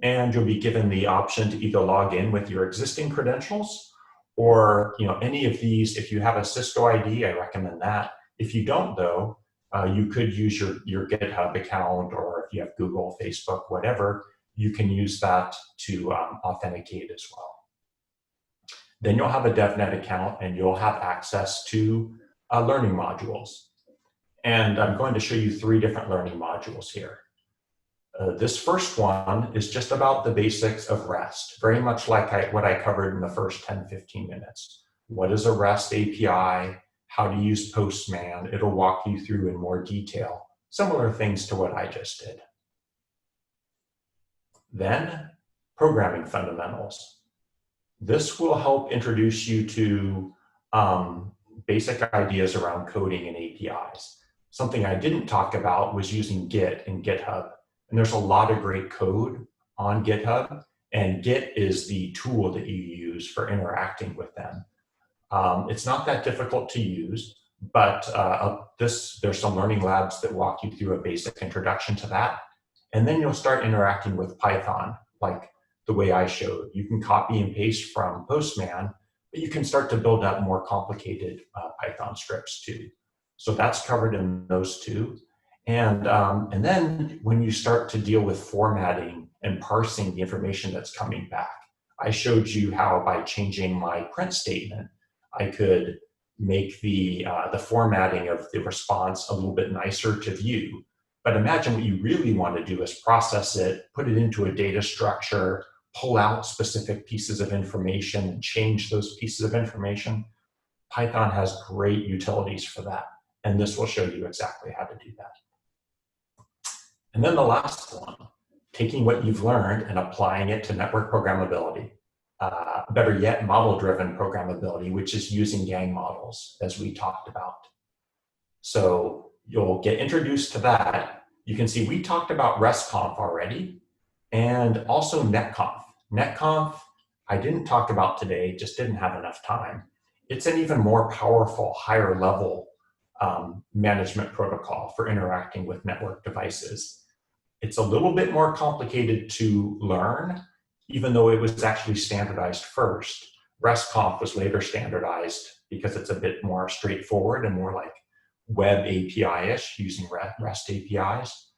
and you'll be given the option to either log in with your existing credentials or any of these. If you have a Cisco ID, I recommend that. If you don't though, you could use your GitHub account, or if you have Google, Facebook, whatever, you can use that to authenticate as well. Then you'll have a DevNet account and you'll have access to learning modules. And I'm going to show you 3 different learning modules here. This first one is just about the basics of REST, very much like what I covered in the first 10-15 minutes. What is a REST API? How to use Postman? It'll walk you through in more detail, similar things to what I just did. Then, programming fundamentals. This will help introduce you to basic ideas around coding and APIs. Something I didn't talk about was using Git and GitHub. And there's a lot of great code on GitHub, and Git is the tool that you use for interacting with them. It's not that difficult to use, but there's some learning labs that walk you through a basic introduction to that. And then you'll start interacting with Python, like the way I showed. You can copy and paste from Postman, but you can start to build up more complicated Python scripts too. So that's covered in those 2. And then when you start to deal with formatting and parsing the information that's coming back, I showed you how by changing my print statement, I could make the formatting of the response a little bit nicer to view. But imagine what you really want to do is process it, put it into a data structure, pull out specific pieces of information and change those pieces of information. Python has great utilities for that. And this will show you exactly how to do that. And then the last one, taking what you've learned and applying it to network programmability. Better yet, model-driven programmability, which is using gang models, as we talked about. So you'll get introduced to that. You can see we talked about RESTCONF already, and also NetConf. NetConf, I didn't talk about today, just didn't have enough time. It's an even more powerful, higher level management protocol for interacting with network devices. It's a little bit more complicated to learn, even though it was actually standardized first. RESTCONF was later standardized because it's a bit more straightforward and more like web API-ish using REST APIs.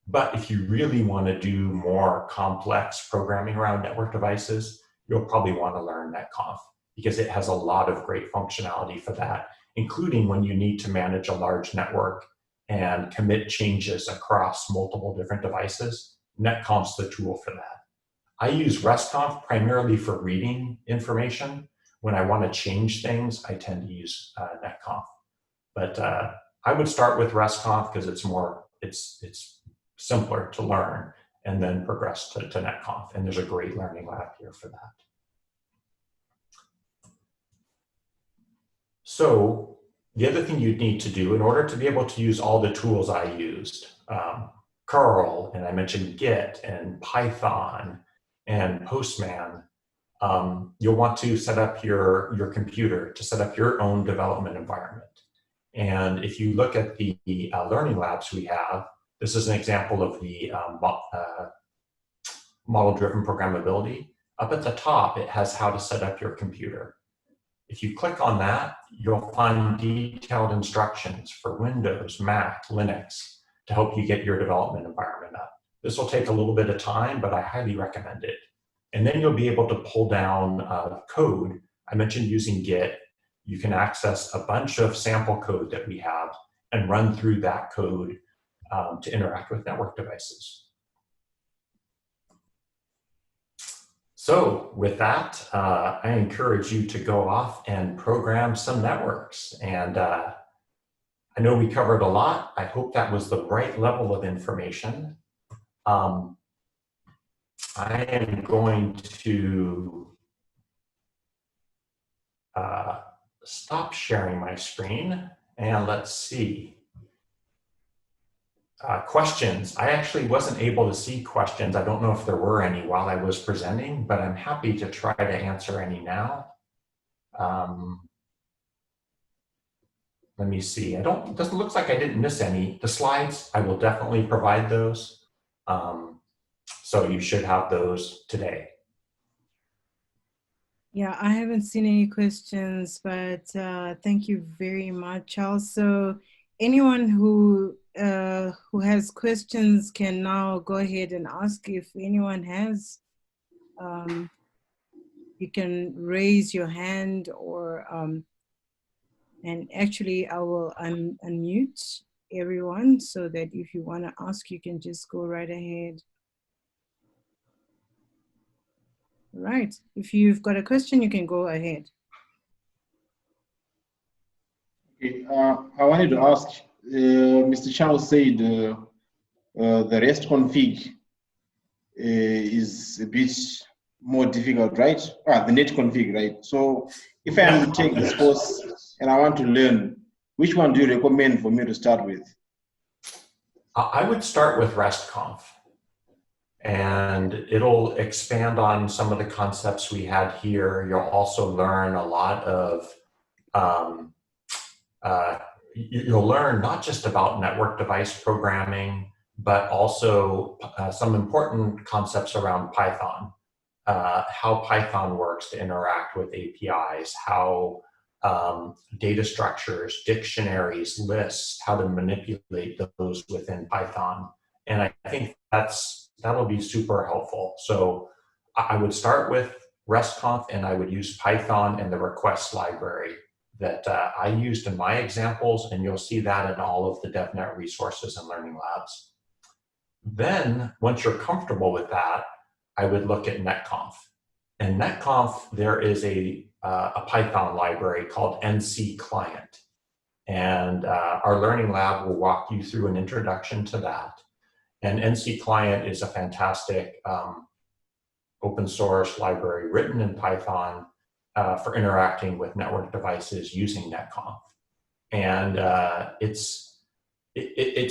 But if you really want to do more complex programming around network devices, you'll probably want to learn NetConf because it has a lot of great functionality for that, including when you need to manage a large network and commit changes across multiple different devices. NetConf's the tool for that. I use RESTCONF primarily for reading information. When I want to change things, I tend to use NetConf. But I would start with RESTCONF because it's simpler to learn, and then progress to NetConf. And there's a great learning lab here for that. So the other thing you'd need to do in order to be able to use all the tools I used, curl, and I mentioned Git and Python and Postman, you'll want to set up your computer to set up your own development environment. And if you look at the learning labs we have, this is an example of the model-driven programmability. Up at the top, it has how to set up your computer. If you click on that, you'll find detailed instructions for Windows, Mac, Linux to help you get your development environment up. This will take a little bit of time, but I highly recommend it. And then you'll be able to pull down code. I mentioned using Git. You can access a bunch of sample code that we have and run through that code to interact with network devices. So with that, I encourage you to go off and program some networks. And I know we covered a lot. I hope that was the right level of information. I am going to stop sharing my screen, and let's see. Questions. I actually wasn't able to see questions. I don't know if there were any while I was presenting, but I'm happy to try to answer any now. Let me see. It doesn't look like I didn't miss any. The slides, I will definitely provide those. So you should have those today. Yeah, I haven't seen any questions, but thank you very much, Charles. So anyone who has questions can now go ahead and ask. If anyone has, you can raise your hand, or and actually I will unmute everyone so that if you want to ask, you can just go right ahead. Right. If you've got a question, you can go ahead. Okay. I wanted to ask, Mr. Charles said the REST config is a bit more difficult, right? The net config, right? So if I am to take this course and I want to learn, which one do you recommend for me to start with? I would start with RESTCONF. And it'll expand on some of the concepts we had here. You'll also learn a lot of, you'll learn not just about network device programming, but also some important concepts around Python, how Python works to interact with APIs, how data structures, dictionaries, lists, how to manipulate those within Python. And I think that'll be super helpful. So I would start with RESTCONF, and I would use Python and the requests library that I used in my examples, and you'll see that in all of the DevNet resources and learning labs. Then, once you're comfortable with that, I would look at NetConf. And NetConf, there is a Python library called NC Client. And our learning lab will walk you through an introduction to that. And NC Client is a fantastic open source library written in Python for interacting with network devices using netconf. And it's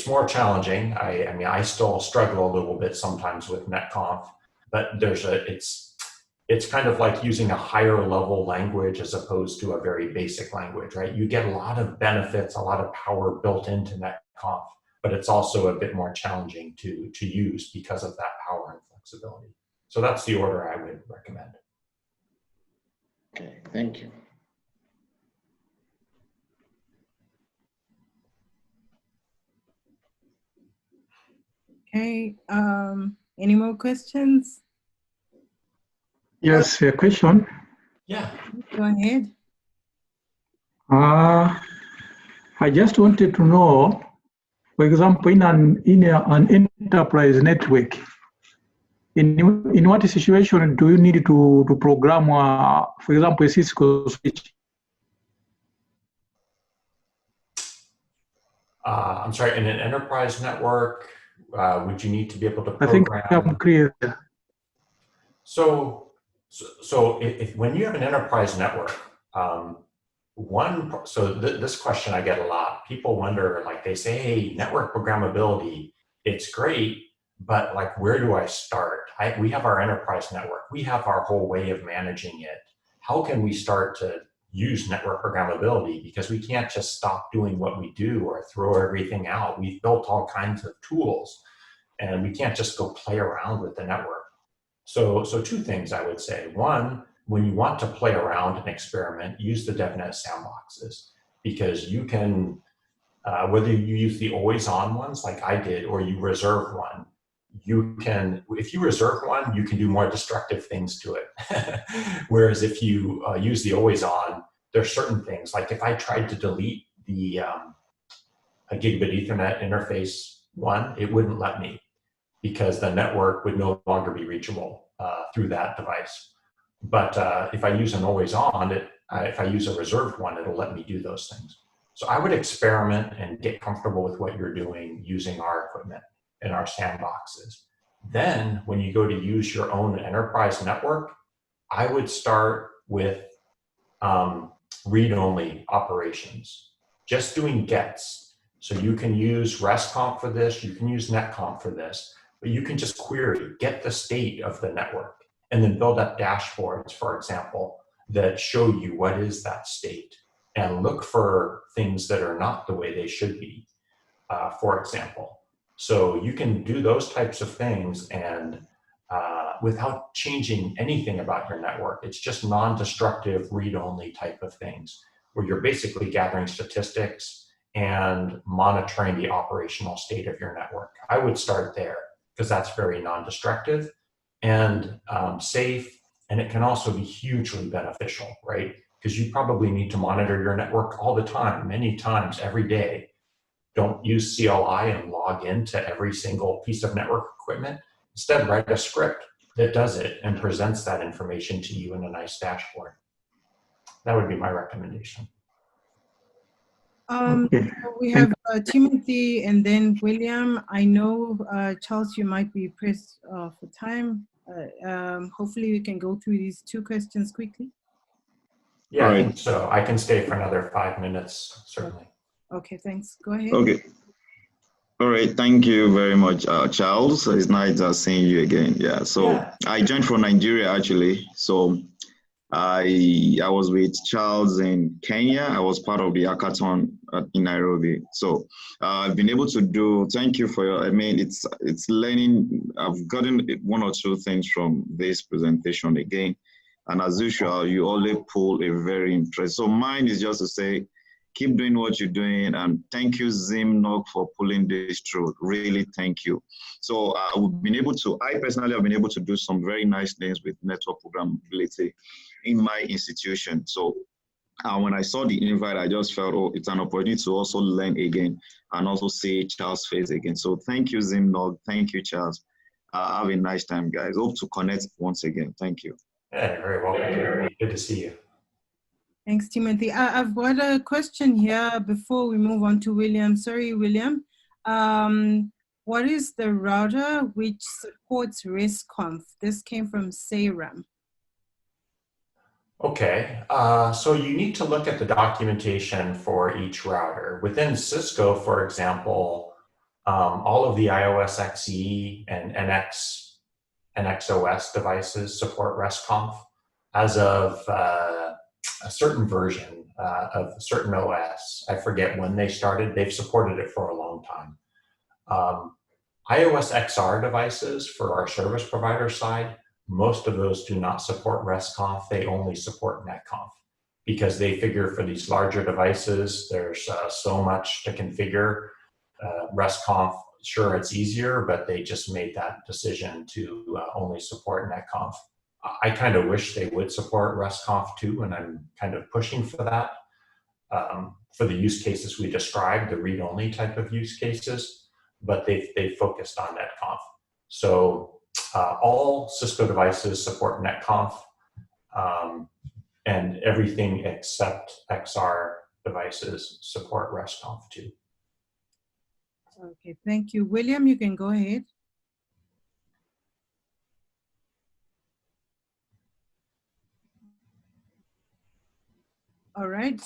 more challenging. I mean, I still struggle a little bit sometimes with netconf, but it's kind of like using a higher level language as opposed to a very basic language, right? You get a lot of benefits, a lot of power built into netconf, but it's also a bit more challenging to use because of that power and flexibility. So that's the order I would recommend. Okay, thank you. Okay, any more questions? Yes, a question. Yeah. Go ahead. I just wanted to know, for example, in an enterprise network, in what situation do you need to program, for example, a Cisco switch? I'm sorry, in an enterprise network, would you need to be able to program? I think I'm clear. So if when you have an enterprise network, this question I get a lot. People wonder, like they say, hey, network programmability, it's great, but like, where do I start? We have our enterprise network. We have our whole way of managing it. How can we start to use network programmability? Because we can't just stop doing what we do or throw everything out. We've built all kinds of tools, and we can't just go play around with the network. So two things I would say. One, when you want to play around and experiment, use the DevNet sandboxes, because you can, whether you use the always on ones like I did, or you reserve one, you can, if you reserve one, you can do more destructive things to it. Whereas if you use the always on, there's certain things, like if I tried to delete the a gigabit Ethernet interface one, it wouldn't let me, because the network would no longer be reachable through that device. But if I use an always on, if I use a reserved one, it'll let me do those things. So I would experiment and get comfortable with what you're doing using our equipment and our sandboxes. Then when you go to use your own enterprise network, I would start with read-only operations, just doing gets. So you can use RESTCONF for this, you can use NetConf for this, but you can just query, get the state of the network, and then build up dashboards, for example, that show you what is that state, and look for things that are not the way they should be, for example. So you can do those types of things and without changing anything about your network. It's just non-destructive, read-only type of things, where you're basically gathering statistics and monitoring the operational state of your network. I would start there, because that's very non-destructive and safe, and it can also be hugely beneficial, right? Because you probably need to monitor your network all the time, many times every day. Don't use CLI and log into every single piece of network equipment. Instead, write a script that does it and presents that information to you in a nice dashboard. That would be my recommendation. Okay. We have Timothy and then William. I know, Charles, you might be pressed for time. Hopefully we can go through these two questions quickly. Yeah, I think so. I can stay for another 5 minutes, certainly. Okay, thanks. Go ahead. Okay. All right. Thank you very much, Charles. It's nice seeing you again. Yeah. So I joined from Nigeria, actually. So I was with Charles in Kenya. I was part of the hackathon in Nairobi. So I've been able to do, thank you for your, I mean, it's learning. I've gotten one or two things from this presentation again. And as usual, you only pull a very interesting. So mine is just to say, keep doing what you're doing, and thank you, Zimnog, for pulling this through. Really, thank you. So we've been able to, I personally have been able to do some very nice things with network programmability in my institution. So when I saw the invite, I just felt, oh, it's an opportunity to also learn again and also see Charles' face again. So thank you, Zimnog. Thank you, Charles. Have a nice time, guys. Hope to connect once again. Thank you. Yeah, you're very welcome. Good to see you. Thanks, Timothy. I've got a question here before we move on to William. Sorry, William. What is the router which supports RESTCONF? This came from Sayram. Okay, so you need to look at the documentation for each router. Within Cisco, for example, all of the iOS XE and NXOS devices support RESTCONF. As of a certain version of a certain OS, I forget when they started, they've supported it for a long time. iOS XR devices for our service provider side, most of those do not support RESTCONF, they only support NetConf because they figure for these larger devices, there's so much to configure. RESTCONF, sure, it's easier, but they just made that decision to only support NetConf. I kind of wish they would support RESTCONF too, and I'm kind of pushing for that for the use cases we described, the read-only type of use cases, but they've focused on NetConf. So all Cisco devices support NetConf, and everything except XR devices support RESTCONF too. Okay, thank you. William, you can go ahead. All right,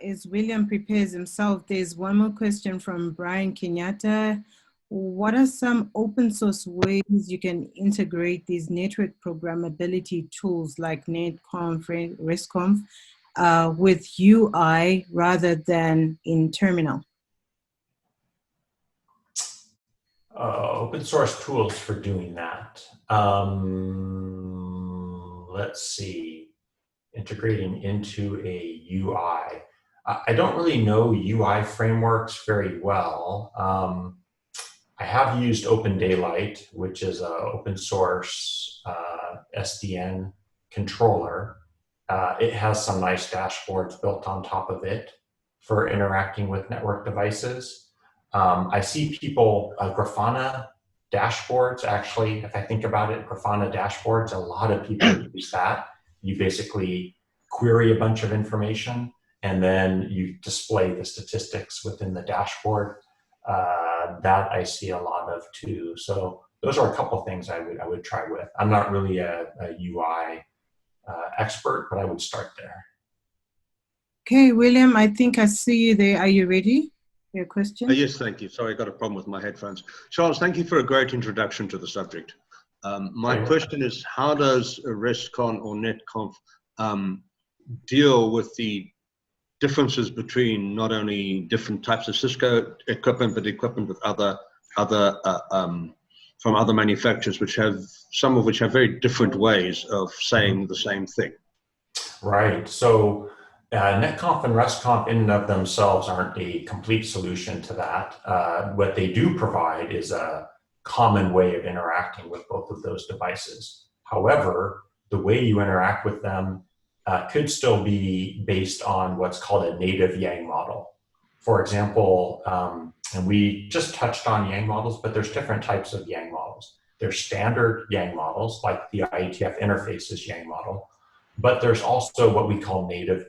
as William prepares himself, there's one more question from Brian Kenyatta. What are some open source ways you can integrate these network programmability tools like NetConf, RESTCONF with UI rather than in terminal? Open source tools for doing that. Let's see. Integrating into a UI. I don't really know UI frameworks very well. I have used Open Daylight, which is an open source SDN controller. It has some nice dashboards built on top of it for interacting with network devices. I see people, Grafana dashboards, actually, if I think about it, Grafana dashboards, a lot of people use that. You basically query a bunch of information and then you display the statistics within the dashboard. That I see a lot of too. So those are a couple of things I would try with. I'm not really a UI expert, but I would start there. Okay, William, I think I see you there. Are you ready? Your question? Yes, thank you. Sorry, I got a problem with my headphones. Charles, thank you for a great introduction to the subject. My question is, how does RESTCON or NetConf deal with the differences between not only different types of Cisco equipment, but equipment with other from other manufacturers, which have some of which have very different ways of saying the same thing? Right. So NetConf and RESTCONF in and of themselves aren't a complete solution to that. What they do provide is a common way of interacting with both of those devices. However, the way you interact with them could still be based on what's called a native Yang model. For example, and we just touched on Yang models, but there's different types of Yang models. There's standard Yang models, like the IETF interface's Yang model, but there's also what we call native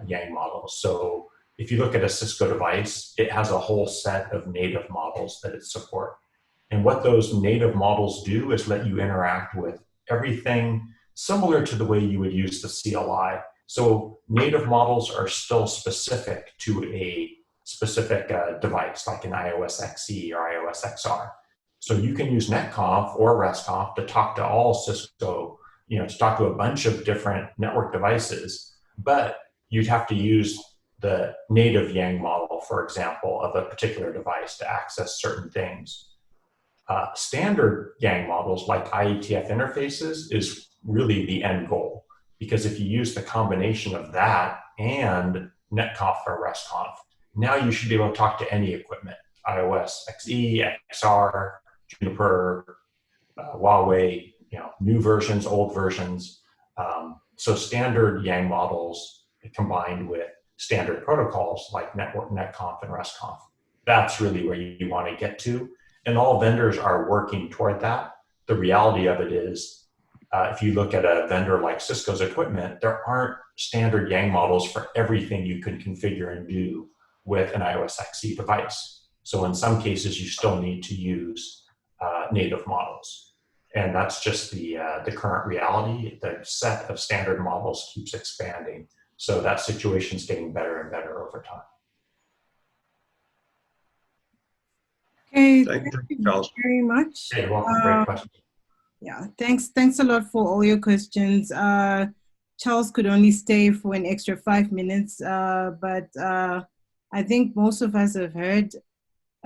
Yang models. So if you look at a Cisco device, it has a whole set of native models that it supports. And what those native models do is let you interact with everything similar to the way you would use the CLI. So native models are still specific to a specific device, like an iOS XE or iOS XR. So you can use NetConf or RESTCONF to talk to all Cisco, to talk to a bunch of different network devices, but you'd have to use the native Yang model, for example, of a particular device to access certain things. Standard Yang models like IETF interfaces is really the end goal, because if you use the combination of that and NetConf or RESTCONF, now you should be able to talk to any equipment, iOS XE, XR, Juniper, Huawei, new versions, old versions. So standard Yang models combined with standard protocols like NetConf and RESTCONF. That's really where you want to get to. And all vendors are working toward that. The reality of it is, if you look at a vendor like Cisco's equipment, there aren't standard Yang models for everything you can configure and do with an iOS XE device. So in some cases, you still need to use native models. And that's just the current reality. The set of standard models keeps expanding. So that situation's getting better and better over time. Okay, Thank thank you, you Charles. very much. You're welcome. Great question. Yeah, thanks a lot for all your questions. Charles could only stay for an extra 5 minutes, but I think most of us have heard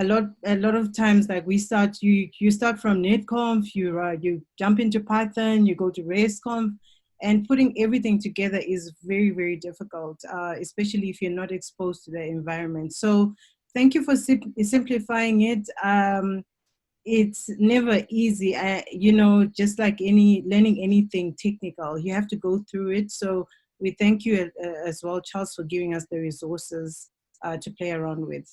a lot of times, like you start from netconf, you jump into Python, you go to RESTCONF, and putting everything together is very, very difficult, especially if you're not exposed to the environment. So thank you for simplifying it. It's never easy, just like learning anything technical, you have to go through it. So we thank you as well, Charles, for giving us the resources to play around with.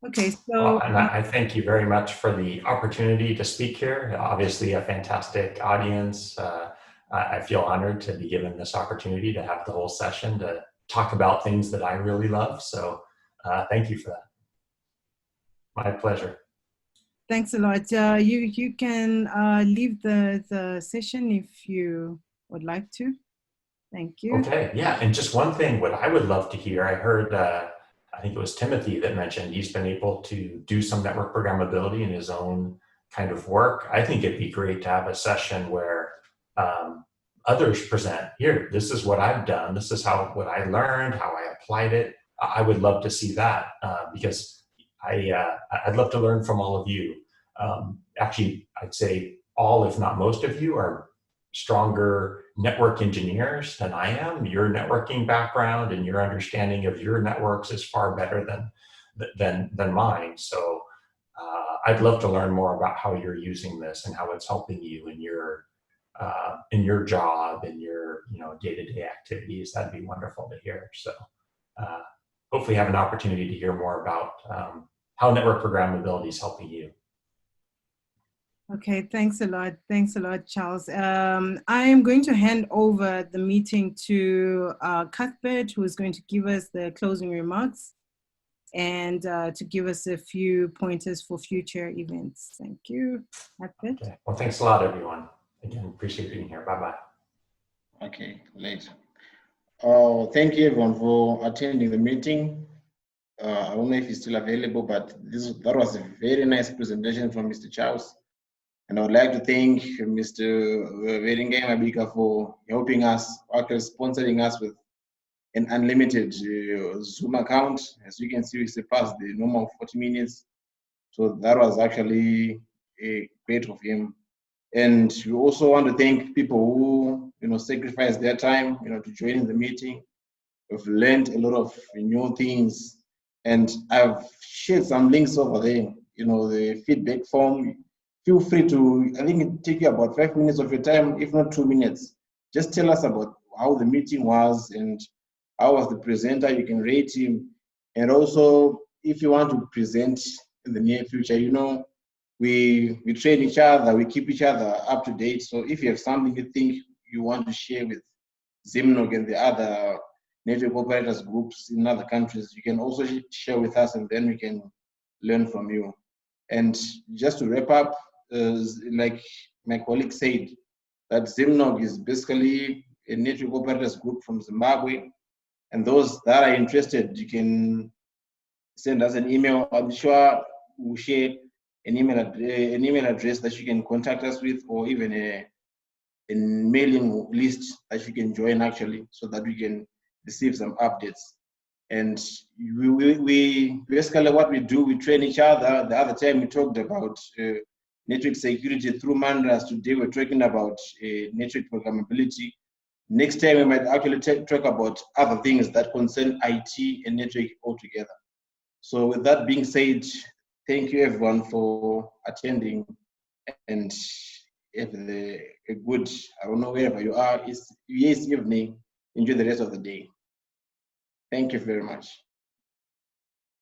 Okay, so well, and I thank you very much for the opportunity to speak here. Obviously, a fantastic audience. I feel honored to be given this opportunity to have the whole session to talk about things that I really love. So thank you for that. My pleasure. Thanks a lot. You can leave the session if you would like to. Thank you. Okay, yeah, and just one thing, what I would love to hear, I heard, I think it was Timothy that mentioned he's been able to do some network programmability in his own kind of work. I think it'd be great to have a session where others present, here, this is what I've done, this is what I learned, how I applied it. I would love to see that because I'd love to learn from all of you. Actually, I'd say all, if not most of you, are stronger network engineers than I am. Your networking background and your understanding of your networks is far better than mine. So I'd love to learn more about how you're using this and how it's helping you in your job and your day-to-day activities. That'd be wonderful to hear. So hopefully have an opportunity to hear more about how network programmability is helping you. Okay, thanks a lot. Thanks a lot, Charles. I am going to hand over the meeting to Cuthbert, who is going to give us the closing remarks and to give us a few pointers for future events. Thank you, Cuthbert. Okay. Well, thanks a lot, everyone. Again, appreciate being here. Bye-bye. Okay, later. Thank you, everyone, for attending the meeting. I don't know if he's still available, but that was a very nice presentation from Mr. Charles. And I would like to thank Mr. Verengame for helping us, actually sponsoring us with an unlimited Zoom account. As you can see, we surpassed the normal 40 minutes. So that was actually great of him. And we also want to thank people who, sacrificed their time, to join the meeting. We've learned a lot of new things. And I've shared some links over there, the feedback form. Feel free to, I think it'll take you about 5 minutes of your time, if not 2 minutes. Just tell us about how the meeting was and how was the presenter. You can rate him. And also, if you want to present in the near future, we train each other, we keep each other up to date. So if you have something you think you want to share with Zimnog and the other network operators groups in other countries, you can also share with us, and then we can learn from you. And just to wrap up, like my colleague said, that Zimnog is basically a network operators group from Zimbabwe. And those that are interested, you can send us an email. I'm sure we'll share an email address that you can contact us with, or even a mailing list that you can join, actually, so that we can receive some updates. And we basically, what we do, we train each other. The other time we talked about network security through Mandras. Today we're talking about network programmability. Next time we might actually talk about other things that concern IT and network altogether. So with that being said, thank you everyone for attending, and have a good, I don't know wherever you are, it's evening. Enjoy the rest of the day. Thank you very much.